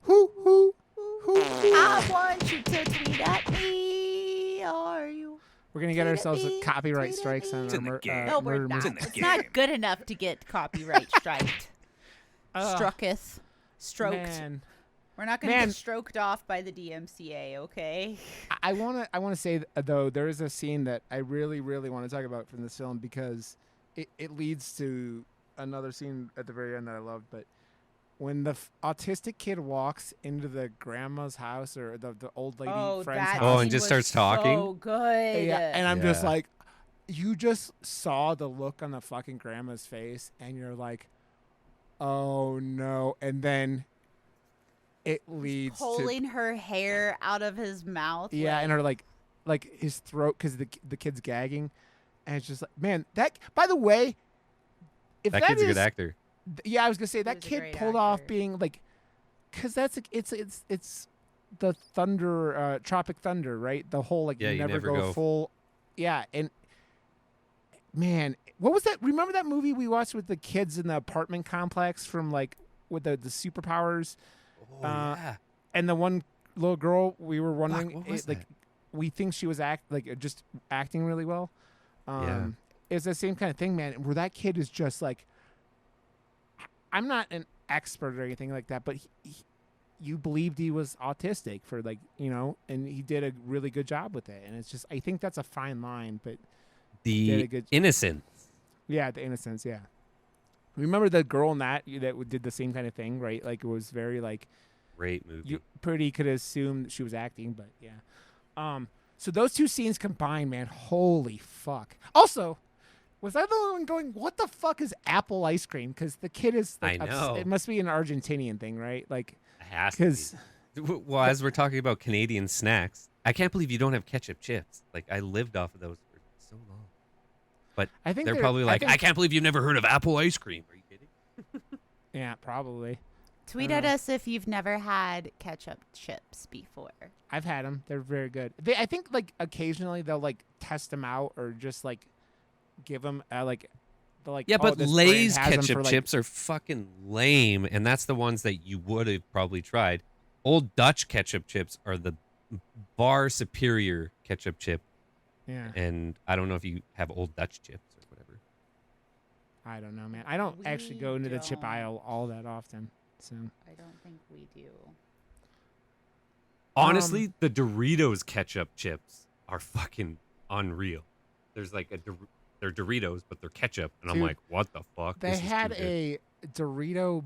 Who? I want you to tweet at me. Are you? We're gonna get Tweet at ourselves me, a copyright tweet at strikes me. on It's our in the game. No, we're murder not. mystery. It's not good enough to get copyright striked. Strucketh. Stroked. Man, We're not going to Man. get stroked off by the DMCA, okay? I wanna say though there is a scene that I really want to talk about from this film because it leads to another scene at the very end that I loved. But when the autistic kid walks into the grandma's house or the old lady friend's that house, Oh, and scene just was starts talking? So good. yeah, and I'm just Yeah. like, you just saw the look on the fucking grandma's face, and you're like, oh no, and then it leads to pulling her hair out of his mouth. yeah, and her like his throat because the kid's gagging, and it's just like, man, that. By the way, if That kid's a is- good actor. Yeah, I was gonna say that was a kid great pulled off actor. being like, because that's it's the thunder, Tropic Thunder, right? The whole like Yeah, you you never never go go. full, yeah, and man, what was that? Remember that movie we watched with the kids in the apartment complex from like with the superpowers? Oh, yeah. And the one little girl, we were wondering, what was like, that? we think she was just acting really well. It's the same kind of thing, man. Where that kid is just like, I'm not an expert or anything like that, but you believed he was autistic for like, and he did a really good job with it. And it's just, I think that's a fine line, but he did a The good, innocence. yeah, the innocence, yeah. Remember the girl in that did the same kind of thing, right? Like it was very like, Great movie. you pretty could assume that she was acting, but yeah. So those two scenes combined, man, holy fuck. Also, was I the only one going, what the fuck is apple ice cream? Because the kid is like, I know. it must be an Argentinian thing, right? Like, It has to because be. Well, as we're talking about Canadian snacks, I can't believe you don't have ketchup chips. Like, I lived off of those for so long. But I think they're probably like, I think- I can't believe you've never heard of apple ice cream. Are you kidding? yeah, probably. Tweet I at don't know. us if you've never had ketchup chips before. I've had them. They're very good. I think like occasionally they'll like test them out or just like give them like, they're like, Yeah, oh, but this brand Lay's has 'em ketchup for, like, chips are fucking lame, and that's the ones that you would have probably tried. Old Dutch ketchup chips are the bar superior ketchup chip, Yeah, and I don't know if you have Old Dutch chips or whatever. I don't know, man. I don't actually go into the chip don't. aisle all that often. So I don't think we do. Honestly, the Doritos ketchup chips are fucking unreal. There's like they're Doritos, but they're ketchup, and I'm Dude, like, what the fuck? they This is had too good. a Dorito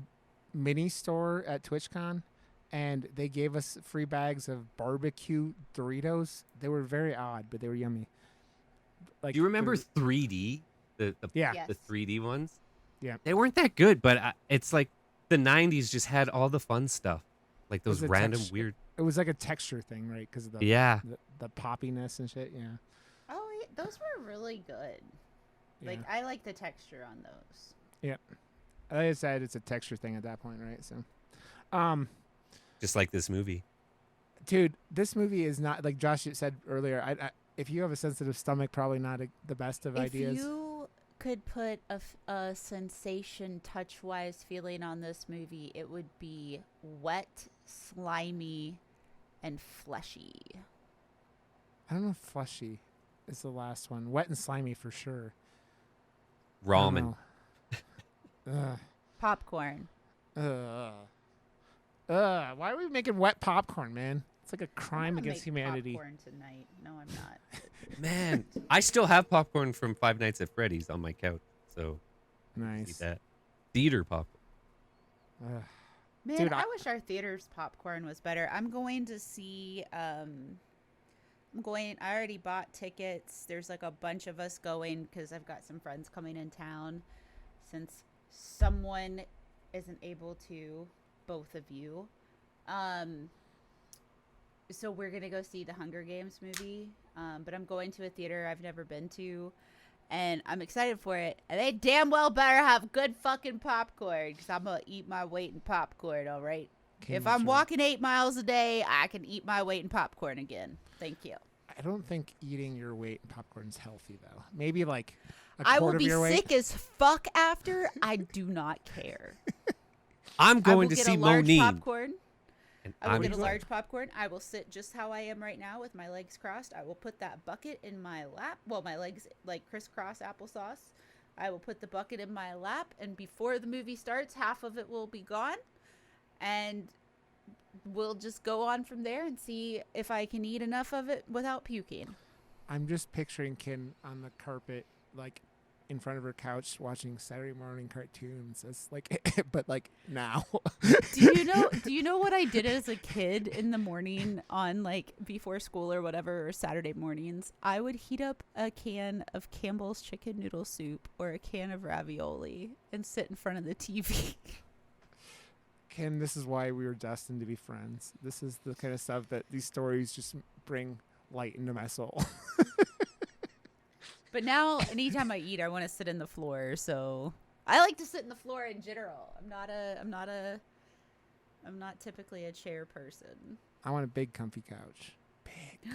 mini store at TwitchCon, and they gave us free bags of barbecue Doritos. They were very odd, but they were yummy. Like, Do you remember they're- 3D? The Yeah. Yes. the 3D ones? Yeah. They weren't that good, but it's like the 90s just had all the fun stuff. Like those was a random texture- weird. It was like a texture thing, right? Because of the Yeah. the poppiness and shit. Yeah. Oh, those were really good. Like, Yeah. I like the texture on those. Like I said, it's a texture thing at that point, right? So, Just like this movie. dude, this movie is not like Josh said earlier. If you have a sensitive stomach, probably not the best of ideas. If you could put a sensation touch-wise feeling on this movie, it would be wet, slimy, and fleshy. I don't know if fleshy is the last one. Wet and slimy for sure. I Ramen. don't know. Popcorn. Ugh. Why are we making wet popcorn, man? It's like a crime I'm gonna against make humanity. Popcorn tonight. No, I'm not. Man, I still have popcorn from Five Nights at Freddy's on my couch. So eat Nice. that. Theater popcorn. Ugh. Man, Dude, I wish our theater's popcorn was better. I'm going to see. I already bought tickets. There's like a bunch of us going because I've got some friends coming in town. Since someone isn't able to, both of you. So we're gonna go see the Hunger Games movie. But I'm going to a theater I've never been to, and I'm excited for it. And they damn well better have good fucking popcorn, because I'm gonna eat my weight in popcorn. All right. If I'm walking 8 miles a day, I can eat my weight in popcorn again. Thank you. I don't think eating your weight in popcorn is healthy though. Maybe like a I quarter will of be your weight. sick as fuck after. I do not care. I'm I going will to get see a large Monine. popcorn. And I will I'm get a doing- large popcorn. I will sit just how I am right now with my legs crossed. I will put that bucket in my lap. Well, my legs like crisscross applesauce. I will put the bucket in my lap, and before the movie starts, half of it will be gone. And we'll just go on from there and see if I can eat enough of it without puking. I'm just picturing Kim on the carpet, like in front of her couch, watching Saturday morning cartoons. It's like, but like now. Do you know what I did as a kid in the morning on like before school or whatever, or Saturday mornings? I would heat up a can of Campbell's chicken noodle soup or a can of ravioli and sit in front of the TV. Kim, this is why we were destined to be friends. This is the kind of stuff that these stories just bring light into my soul. But now anytime I eat, I want to sit in the floor. So I like to sit in the floor in general. I'm not typically a chair person. I want a big comfy couch. Big.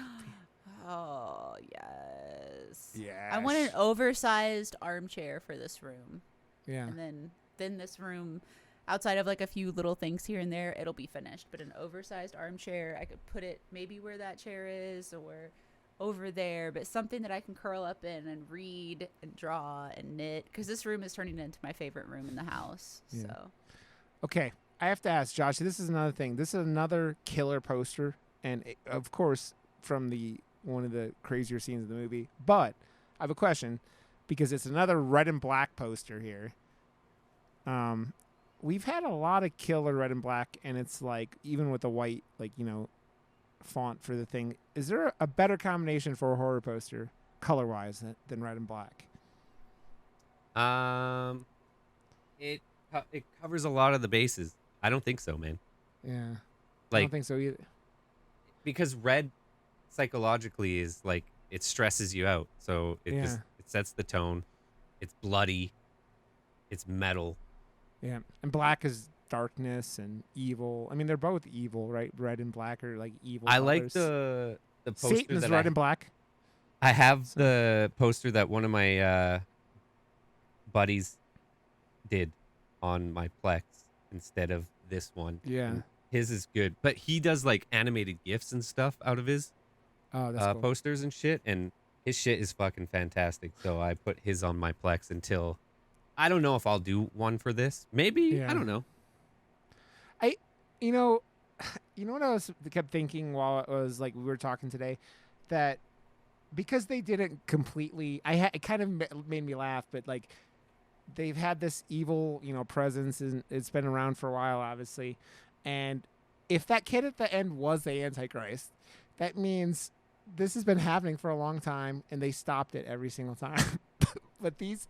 Oh, yes. Yeah. I want an oversized armchair for this room. Yeah. And then this room, outside of like a few little things here and there, it'll be finished. But an oversized armchair, I could put it maybe where that chair is or over there, but something that I can curl up in and read and draw and knit, because this room is turning into my favorite room in the house. Yeah. So Okay, I have to ask Josh. This is another thing. This is another killer poster, and of course from the one of the crazier scenes of the movie. But I have a question because it's another red and black poster here. We've had a lot of killer red and black, and it's like even with the white, like font for the thing. Is there a better combination for a horror poster, color-wise, than red and black? It covers a lot of the bases. I don't think so, man. Yeah, I Like, don't think so either. because red psychologically is like it stresses you out, so it Yeah. it sets the tone. It's bloody. It's metal. Yeah, and black is darkness and evil. I mean, they're both evil, right? Red and black are like evil. I like colors. the poster Satan is that red and black. I have the poster that one of my buddies did on my Plex instead of this one. Yeah. And his is good, but he does like animated GIFs and stuff out of his Oh, that's cool. posters and shit, and his shit is fucking fantastic. So I put his on my Plex until I don't know if I'll do one for this. Maybe Yeah. I don't know. You know what I kept thinking while it was like we were talking today, that because they didn't completely, it kind of made me laugh, but like they've had this evil, presence, and it's been around for a while, obviously. And if that kid at the end was the Antichrist, that means this has been happening for a long time, and they stopped it every single time. But these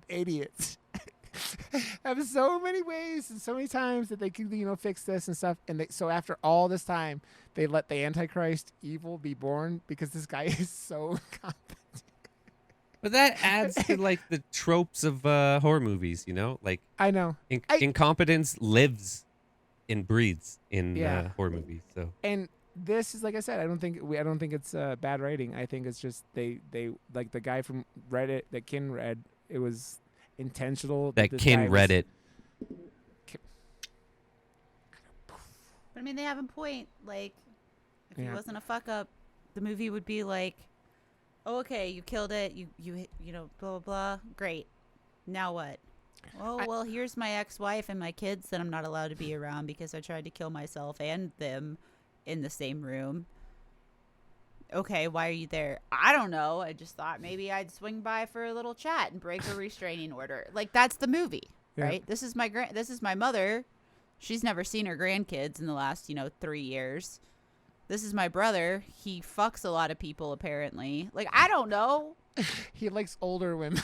idiots have so many ways and so many times that they could, fix this and stuff. And so after all this time, they let the Antichrist evil be born because this guy is so competent. But that adds to like the tropes of horror movies, like I know. incompetence lives and breathes in Yeah. horror movies. So And this is, like I said, I don't think it's bad writing. I think it's just they like the guy from Reddit that Kin read. It was intentional. that this Kin guy read it. But I mean, they have a point. Like, if he Yeah. wasn't a fuck up, the movie would be like, "Oh, okay, you killed it. You blah blah blah. Great. Now what? Oh, well, here's my ex-wife and my kids that I'm not allowed to be around because I tried to kill myself and them in the same room. Okay, why are you there? I don't know. I just thought maybe I'd swing by for a little chat and break a restraining order. Like, that's the movie, Yeah. right? This is my mother. She's never seen her grandkids in the last, 3 years. This is my brother. He fucks a lot of people, apparently. Like, I don't know. He likes older women.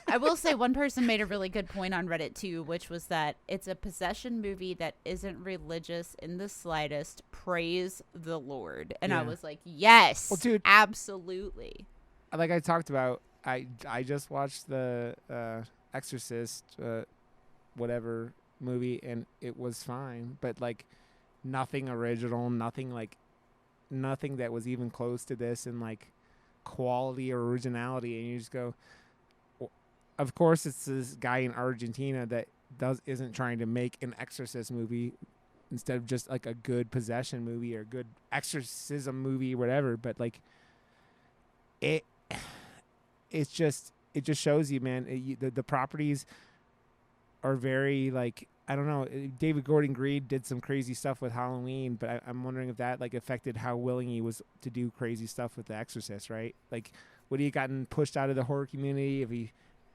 I will say one person made a really good point on Reddit, too, which was that it's a possession movie that isn't religious in the slightest. Praise the Lord. And I Yeah. was like, yes, Well, dude, absolutely. like I talked about, I just watched the Exorcist, whatever movie, and it was fine, but like nothing original, nothing that was even close to this in like quality or originality. And you just go, of course it's this guy in Argentina that isn't trying to make an Exorcist movie instead of just like a good possession movie or a good exorcism movie, whatever. But like it just shows you, man, the properties are very like, I don't know. David Gordon Green did some crazy stuff with Halloween, but I'm wondering if that like affected how willing he was to do crazy stuff with The Exorcist, right? Like, would he have gotten pushed out of the horror community if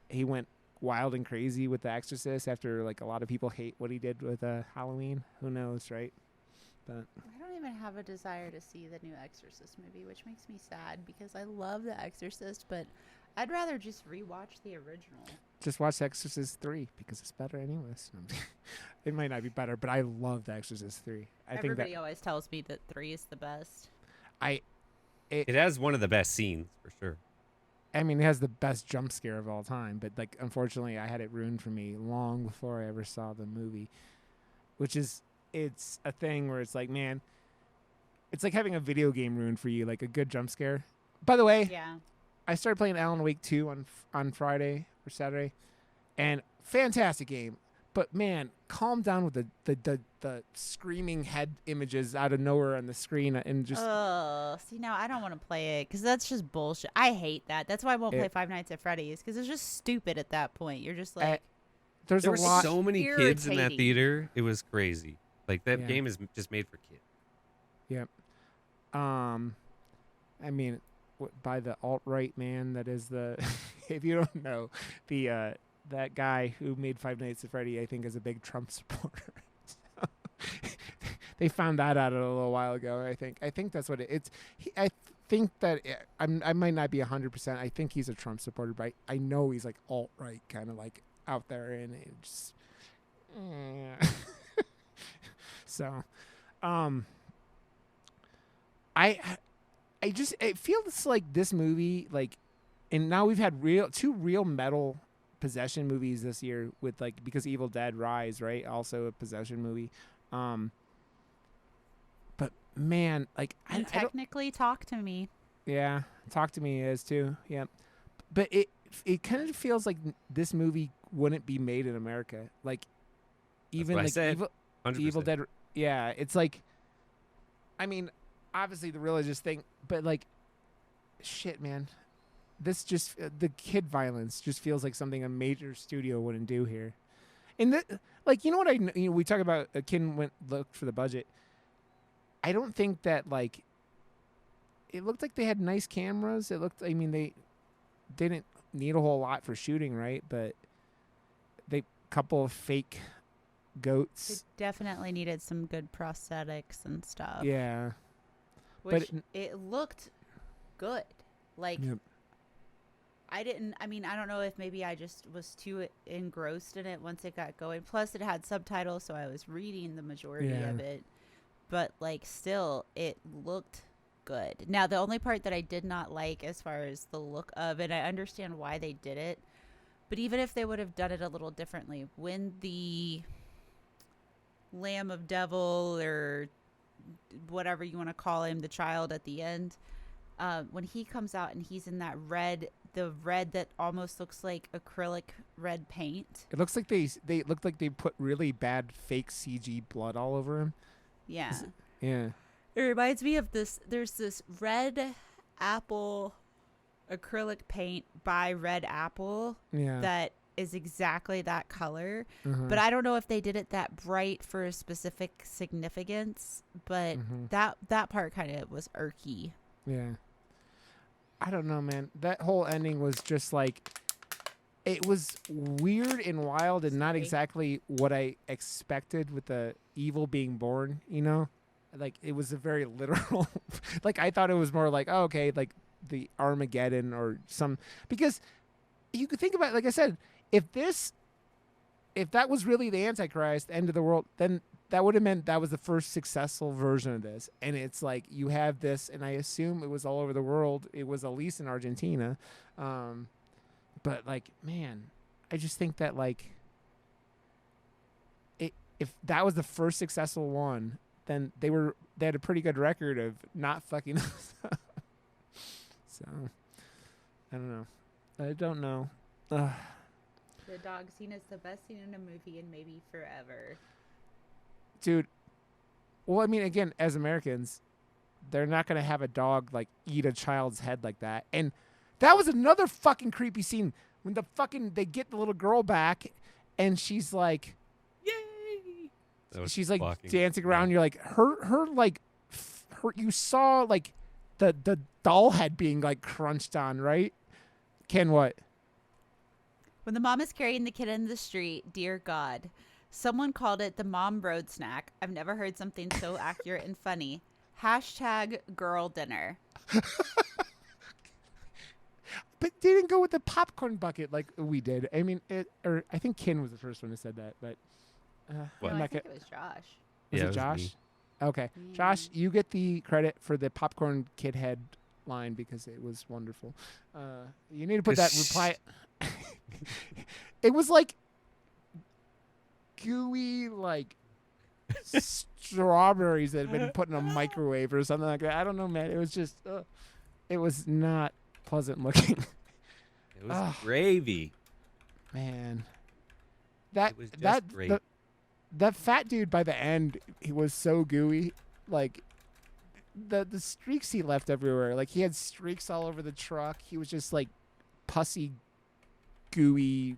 he went wild and crazy with The Exorcist after like a lot of people hate what he did with Halloween? Who knows, right? But I don't even have a desire to see the new Exorcist movie, which makes me sad because I love The Exorcist, but I'd rather just rewatch the original. just watch The Exorcist 3 because it's better anyways. It might not be better, but I love The Exorcist 3. Everybody always tells me that 3 is the best. It has one of the best scenes for sure. I mean, it has the best jump scare of all time, but like, unfortunately, I had it ruined for me long before I ever saw the movie, it's a thing where it's like, man, it's like having a video game ruined for you, like a good jump scare. By the way, Yeah. I started playing Alan Wake 2 on Friday or Saturday, and fantastic game. But man, calm down with the screaming head images out of nowhere on the screen and just. See, now I don't want to play it because that's just bullshit. I hate that. That's why I won't play Five Nights at Freddy's because it's just stupid at that point. You're just like, there's There a were lot. so many kids in that irritating. theater. It was crazy. Like that Yeah. game is just made for kids. Yep. I mean, by the alt-right man that is the. If you don't know, the that guy who made Five Nights at Freddy, I think, is a big Trump supporter. They found that out a little while ago. I think that's what it's. I think that I might not be 100%. I think he's a Trump supporter, but I know he's like alt-right, kind of like out there, and it just. So, I just it feels like this movie like, and now we've had two real metal possession movies this year with like because Evil Dead Rise, right? Also a possession movie. But man, like I don't, technically Talk to Me. yeah, Talk to Me is too. Yeah, but it kind of feels like this movie wouldn't be made in America. Like even what I like said. 100%. Evil Dead. Yeah, it's like, I mean, obviously the religious thing, but like, shit, man, this just the kid violence just feels like something a major studio wouldn't do here. And like, you know what we talk about a kid looked for the budget. I don't think that like it looked like they had nice cameras. It looked, I mean, they didn't need a whole lot for shooting, right? But they couple of fake goats. It definitely needed some good prosthetics and stuff. Yeah. Which it looked good. Like, Yep. I don't know if maybe I just was too engrossed in it once it got going. Plus, it had subtitles, so I was reading the majority of it. But, like, still, it looked good. Now, the only part that I did not like as far as the look of it, I understand why they did it. But even if they would have done it a little differently, when the Lamb of Devil or whatever you want to call him, the child at the end, when he comes out and he's in that red, the red that almost looks like acrylic red paint. It looks like they looked like they put really bad fake CG blood all over him. Yeah. Yeah. It reminds me of this. There's this Red Apple acrylic paint by Red Apple that is exactly that color. But I don't know if they did it that bright for a specific significance. But that part kind of was irky. Yeah. I don't know, man. That whole ending was just like, it was weird and wild and not exactly what I expected with the evil being born, you know? Like, it was a very literal, like, I thought it was more like, oh, okay, like the Armageddon or some, because you could think about it, like I said, if that was really the Antichrist, end of the world, then that would have meant that was the first successful version of this. And it's like, you have this, and I assume it was all over the world. It was at least in Argentina. But like, man, I just think that like, if that was the first successful one, then they had a pretty good record of not fucking us up. So, I don't know. Ugh. The dog scene is the best scene in a movie in maybe forever. Dude, well, I mean, again, as Americans, they're not going to have a dog, like, eat a child's head like that. And that was another fucking creepy scene when they get the little girl back, and she's like, yay! She's like dancing around. You're like, you saw, like, the doll head being, like, crunched on, right? Ken, what? When the mom is carrying the kid in the street, dear God, someone called it the mom road snack. I've never heard something so accurate and funny. #girl dinner. But they didn't go with the popcorn bucket like we did. I mean, I think Ken was the first one who said that, but No, I think it was Josh. Was Yeah, it it was Josh? me. Okay. Yeah. Josh, you get the credit for the popcorn kid head line because it was wonderful. You need to put that reply. It was like gooey, like strawberries that had been put in a microwave or something like that. I don't know, man. It was just, it was not pleasant looking. It was gravy. Man, It was just great. That fat dude by the end, he was so gooey. Like the streaks he left everywhere. Like he had streaks all over the truck. He was just like pussy, gooey,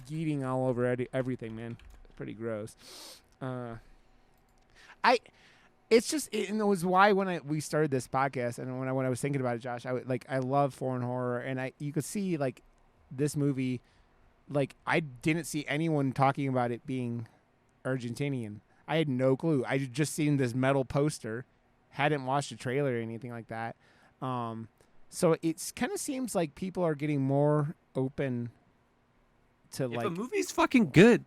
yeeting all over everything, man. Pretty gross. I it's just it was why when we started this podcast and when I was thinking about it, Josh, I love foreign horror, and you could see like this movie, like I didn't see anyone talking about it being Argentinian. I had no clue. I had just seen this metal poster, hadn't watched a trailer or anything like that. So it kind of seems like people are getting more open to If like a movie's fucking good,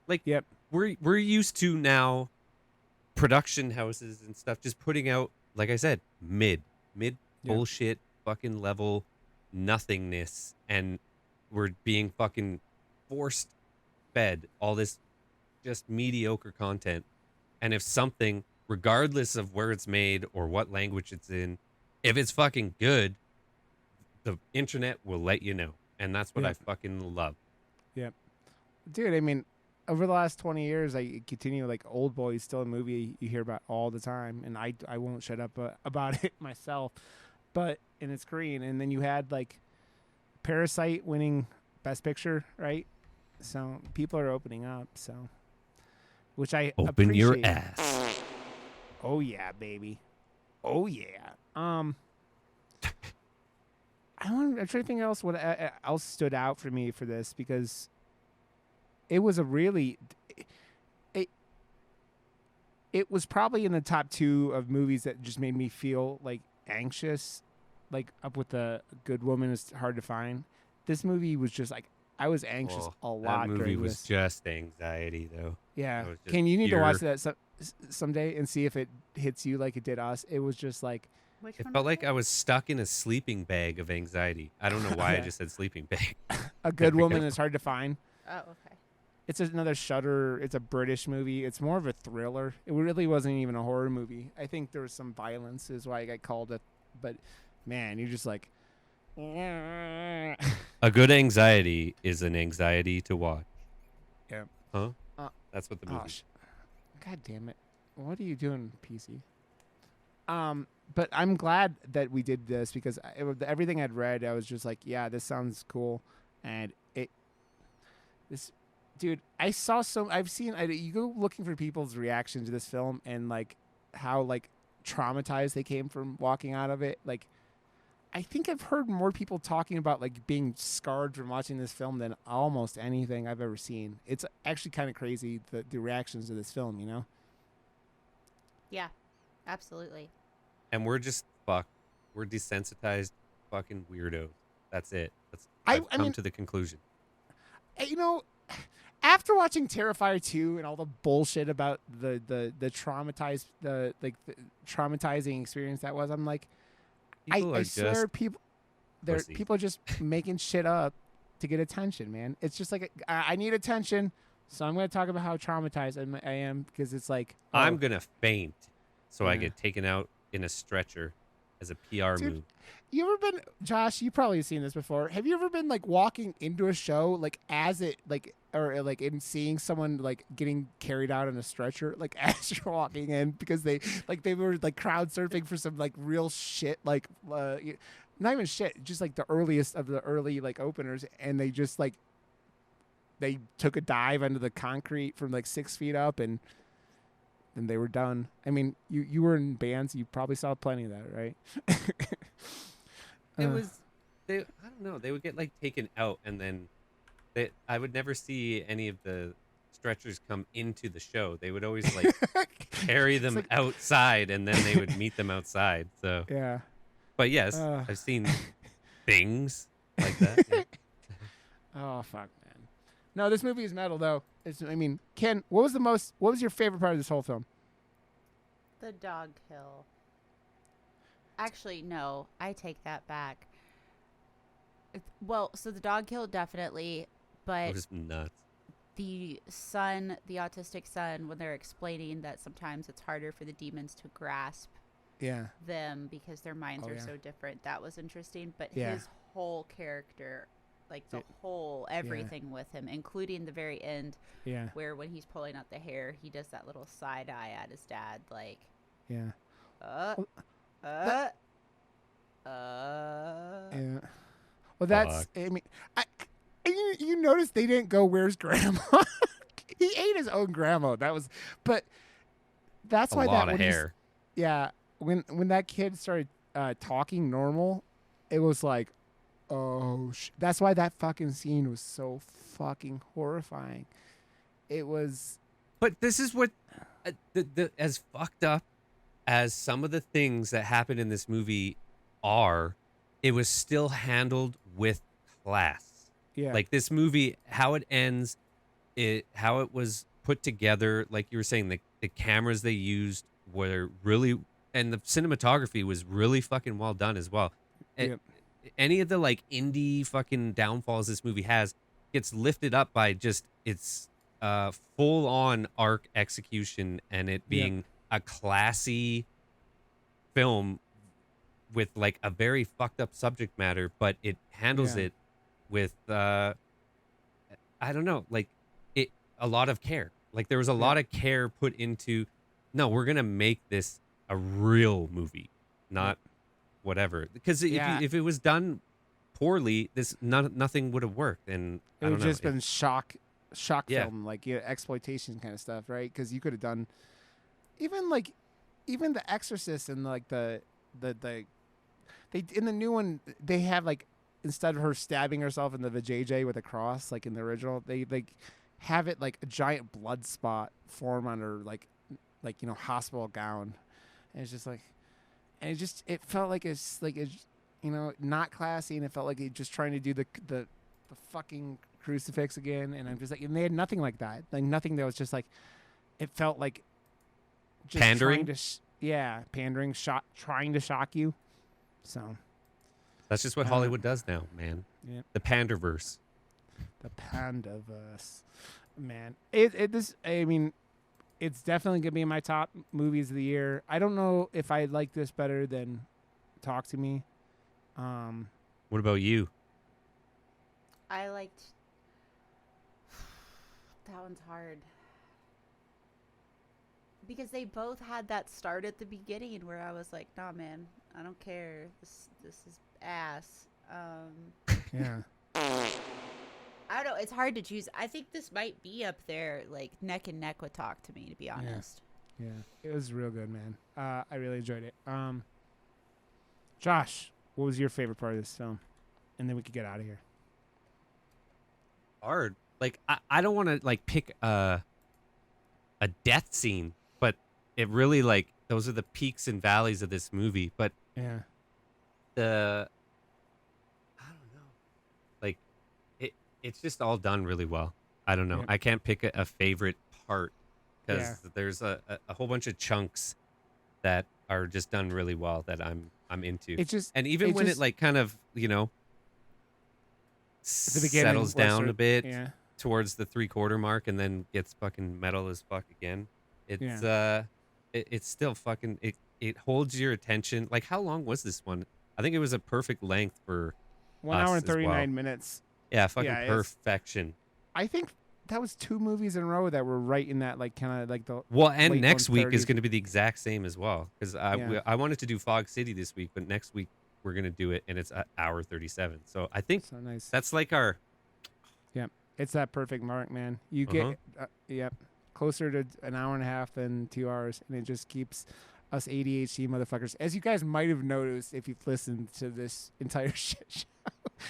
like Yep. we're used to now production houses and stuff just putting out, like I said, mid Yep. bullshit fucking level nothingness, and we're being fucking forced fed all this just mediocre content. And if something, regardless of where it's made or what language it's in, if it's fucking good, the internet will let you know. And that's what Yeah. I fucking love. Yep. Dude, I mean, over the last 20 years, I continue like Old Boy is still a movie you hear about all the time, and I won't shut up about it myself. But and it's Korean, and then you had like Parasite winning Best Picture, right? So people are opening up, so which I Open your appreciate. ass. Oh yeah, baby. Oh yeah. I'm trying to think else what else stood out for me for this, because it was a really it was probably in the top 2 of movies that just made me feel like anxious, like Up with the Good Woman is hard to find. This movie was just like I was anxious a lot That movie during was this. just anxiety, though. Yeah. That was just Can you need to watch pure- that someday and see if it hits you like it did us? It was just like Which It one felt was like it? I was stuck in a sleeping bag of anxiety. I don't know why I Yeah. just said sleeping bag. A Good There we Woman go. is hard to find. Oh, okay. It's another Shudder. It's a British movie. It's more of a thriller. It really wasn't even a horror movie. I think there was some violence, is why I got called it. But man, you're just like, yeah. A good anxiety is an anxiety to watch. Huh? That's what the movie. God damn it! What are you doing, PC? But I'm glad that we did this, because everything I'd read, I was just like, yeah, this sounds cool, and dude, I've seen, you go looking for people's reaction to this film and like how like traumatized they came from walking out of it. Like, I think I've heard more people talking about like being scarred from watching this film than almost anything I've ever seen. It's actually kind of crazy, the reactions to this film, you know? Yeah, absolutely. And we're just fucked. We're desensitized fucking weirdos. That's it. I I've come mean- to the conclusion. You know, after watching Terrifier 2 and all the bullshit about the traumatizing experience that was, I'm like, People I are swear just pussies. people are just making shit up to get attention, man. It's just like I need attention, so I'm going to talk about how traumatized I am, because it's like I'm gonna faint, so I Yeah. get taken out in a stretcher as a PR Dude, move. You ever been, Josh? You probably seen this before. Have you ever been like walking into a show, like as it like, or like in seeing someone like getting carried out on a stretcher, like as you're walking in, because they were like crowd surfing for some like real shit, like not even shit, just like the earliest of the early like openers, and they just like they took a dive under the concrete from like 6 feet up, and they were done. I mean, you were in bands, you probably saw plenty of that, right? It was, I don't know. They would get like taken out, and then I would never see any of the stretchers come into the show. They would always like carry them like- outside, and then they would meet them outside. So, Yeah. but yes, I've seen things like that. Yeah. Oh fuck, man. No, this movie is metal though. I mean, Ken, what was your favorite part of this whole film? The dog kill. Actually, no, I take that back. Well, so the dog kill definitely, It but was nuts. the son, the autistic son, when they're explaining that sometimes it's harder for the demons to grasp Yeah. them because their minds Oh, are yeah. so different. That was interesting, but Yeah. his whole character, like the Dude. whole everything with him, including the very end Yeah. where when he's pulling out the hair, he does that little side eye at his dad, like, Yeah. uh. Yeah. Well, that's. Fuck. I mean, you you notice they didn't go, "Where's grandma?" He ate his own grandma. But that's A why lot that of hair. when that kid started talking normal, it was like, that's why that fucking scene was so fucking horrifying. It was. But this is what, as fucked up as some of the things that happened in this movie are, it was still handled with class. Yeah. Like this movie, how it ends, how it was put together. Like you were saying, the cameras they used were really, and the cinematography was really fucking well done as well. Yep. Any of the like indie fucking downfalls this movie has gets lifted up by just its full on arc execution and it being a classy film with like a very fucked up subject matter, but it handles it with I don't know, like a lot of care. Like there was a lot of care put into, no, we're gonna make this a real movie, not whatever. Because if it was done poorly, nothing would have worked. And It I would don't know. just been shock Yeah. film, like exploitation kind of stuff, right? Because you could have done even The Exorcist and like they in the new one they have like, instead of her stabbing herself in the vajayjay with a cross like in the original, they like have it like a giant blood spot form on her like hospital gown, and it's just like, and it felt like it's not classy, and it felt like it just trying to do the fucking crucifix again, and I'm just like, and they had nothing like that, like nothing that was just like, it felt like just Pandering? Pandering, trying to shock you. So That's just what Hollywood does now, man. Yeah. The Panderverse. The Pandaverse, man. It's definitely gonna be in my top movies of the year. I don't know if I like this better than Talk to Me. What about you? I liked. That one's hard. Because they both had that start at the beginning where I was like, nah, man, I don't care. This is ass. Yeah. I don't know. It's hard to choose. I think this might be up there, like neck and neck with Talk to Me, to be honest. Yeah. It was real good, man. I really enjoyed it. Josh, what was your favorite part of this film? And then we could get out of here. Hard. Like I don't want to like pick a death scene, but it really like those are the peaks and valleys of this movie. But Yeah. I don't know, like it's just all done really well. I don't know. Yeah. I can't pick a favorite part because Yeah. there's a whole bunch of chunks that are just done really well that I'm into. And even when it like kind of the beginning, settles where down a bit Yeah. towards the 3/4 mark and then gets fucking metal as fuck again. It's it's still fucking it holds your attention. Like how long was this one? I think it was a perfect length for 1 us hour and as 39 well. minutes. Yeah, fucking Yeah, perfection. I think that was 2 movies in a row that were right in that like kind of like the Well, and late next week is 130s. going to be the exact same as well because I wanted to do Fog City this week, but next week we're going to do it and it's an hour 37. So I think So nice. that's like our It's that perfect mark, man. You get closer to an hour and a half than 2 hours, and it just keeps us ADHD motherfuckers. As you guys might have noticed if you've listened to this entire shit show.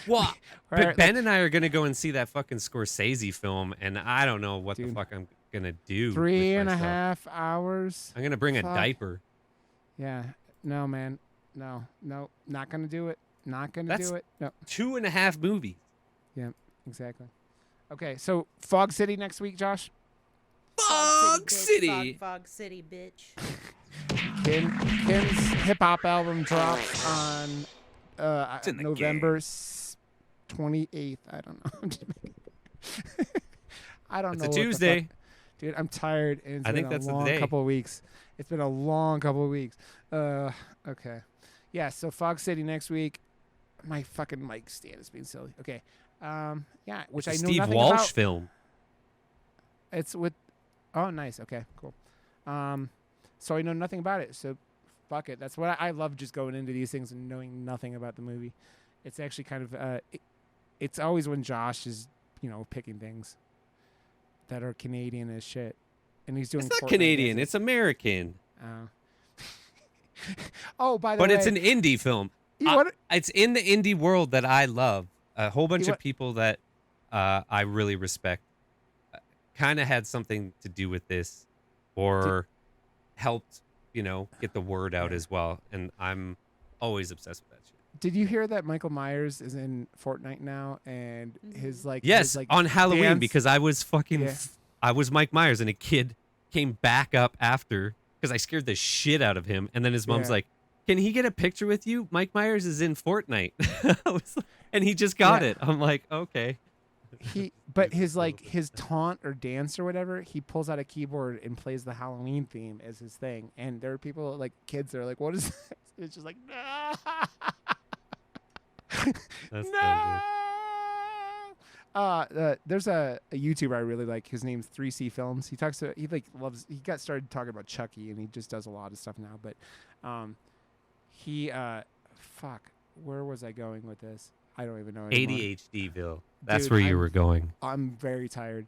Well, but Alright, Ben and I are gonna go and see that fucking Scorsese film, and I don't know what the Dude. fuck I'm gonna do. with 3.5 myself. hours. I'm gonna bring a Fuck. diaper. Yeah. No, man. No. Not gonna do it. Not gonna That's- do it. No. 2.5 movies. Yeah. Exactly. Okay. So Fog City next week, Josh. Fog City. Bitch. Fog City, bitch. Kim's hip hop album drops on It's in the November 28th. I don't know. I'm just making- I don't It's know. a what the Tuesday. fuck- Dude, I'm tired. And it's I been think a that's the long day. couple of weeks. It's been a long couple of weeks. Okay. Yeah, so Fog City next week. My fucking mic stand is being silly. Okay. Yeah, which It's I a know Steve nothing Walsh about. film. It's with. Oh, nice. Okay, cool. So I know nothing about it. So, fuck it. That's what I love. Just going into these things and knowing nothing about the movie. It's actually kind of. It's always when Josh is picking things that are Canadian as shit. And he's doing It's not Fortnite Canadian. dances. It's American. Oh, by the way. But it's an indie film. It's in the indie world that I love. A whole bunch of people that I really respect kind of had something to do with this or helped, get the word out as well. And I'm always obsessed with that shit. Did you hear that Michael Myers is in Fortnite now and his Yes, on Halloween dance? because I was I was Mike Myers and a kid came back up after because I scared the shit out of him. And then his mom's like, can he get a picture with you? Mike Myers is in Fortnite. And he just got it. I'm like, okay. But his taunt or dance or whatever, he pulls out a keyboard and plays the Halloween theme as his thing. And there are people kids that are like, what is this? It's just like, no. That's no. There's a YouTuber I really like. His name's 3C Films. He got started talking about Chucky and he just does a lot of stuff now. But where was I going with this? I don't even know anymore. ADHDville. That's Dude, where you were going. I'm very tired.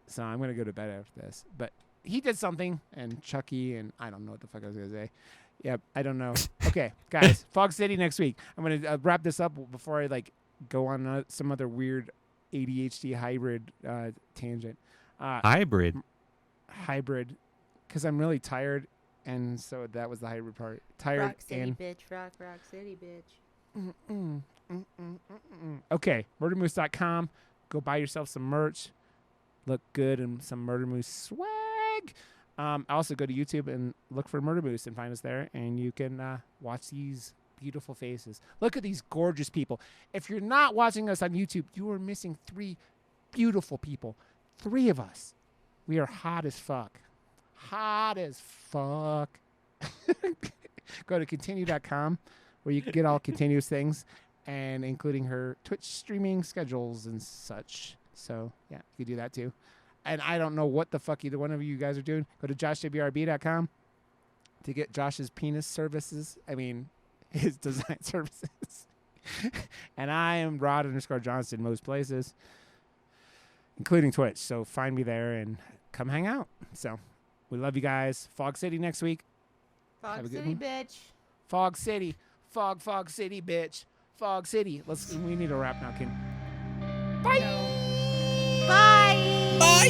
So I'm going to go to bed after this. But he did something, and Chucky, and I don't know what the fuck I was going to say. Yep, I don't know. Okay, guys, Fog City next week. I'm going to wrap this up before I go on some other weird ADHD hybrid tangent. Hybrid? Hybrid, because I'm really tired, and so that was the hybrid part. Tired Rock City, and bitch. Rock City, bitch. Okay, murdermoose.com. Go buy yourself some merch. Look good in some Murder Moose swag. Also go to YouTube and look for Murder Moose and find us there, and you can watch these beautiful faces. Look at these gorgeous people. If you're not watching us on YouTube, you are missing 3 beautiful people. 3 of us. We are hot as fuck. Hot as fuck. Go to Kintinue.com where you can get all Kintinue's things, and including her Twitch streaming schedules and such. So, yeah, you can do that too. And I don't know what the fuck either one of you guys are doing. Go to joshwrb.com to get Josh's penis services. I mean, his design services. And I am Rod_Johnston most places, including Twitch. So find me there and come hang out. So we love you guys. Fog City next week. Fog City, bitch. Fog City. Fog City, bitch. Fog City. We need to wrap now, Kim. Bye. Bye. Bye.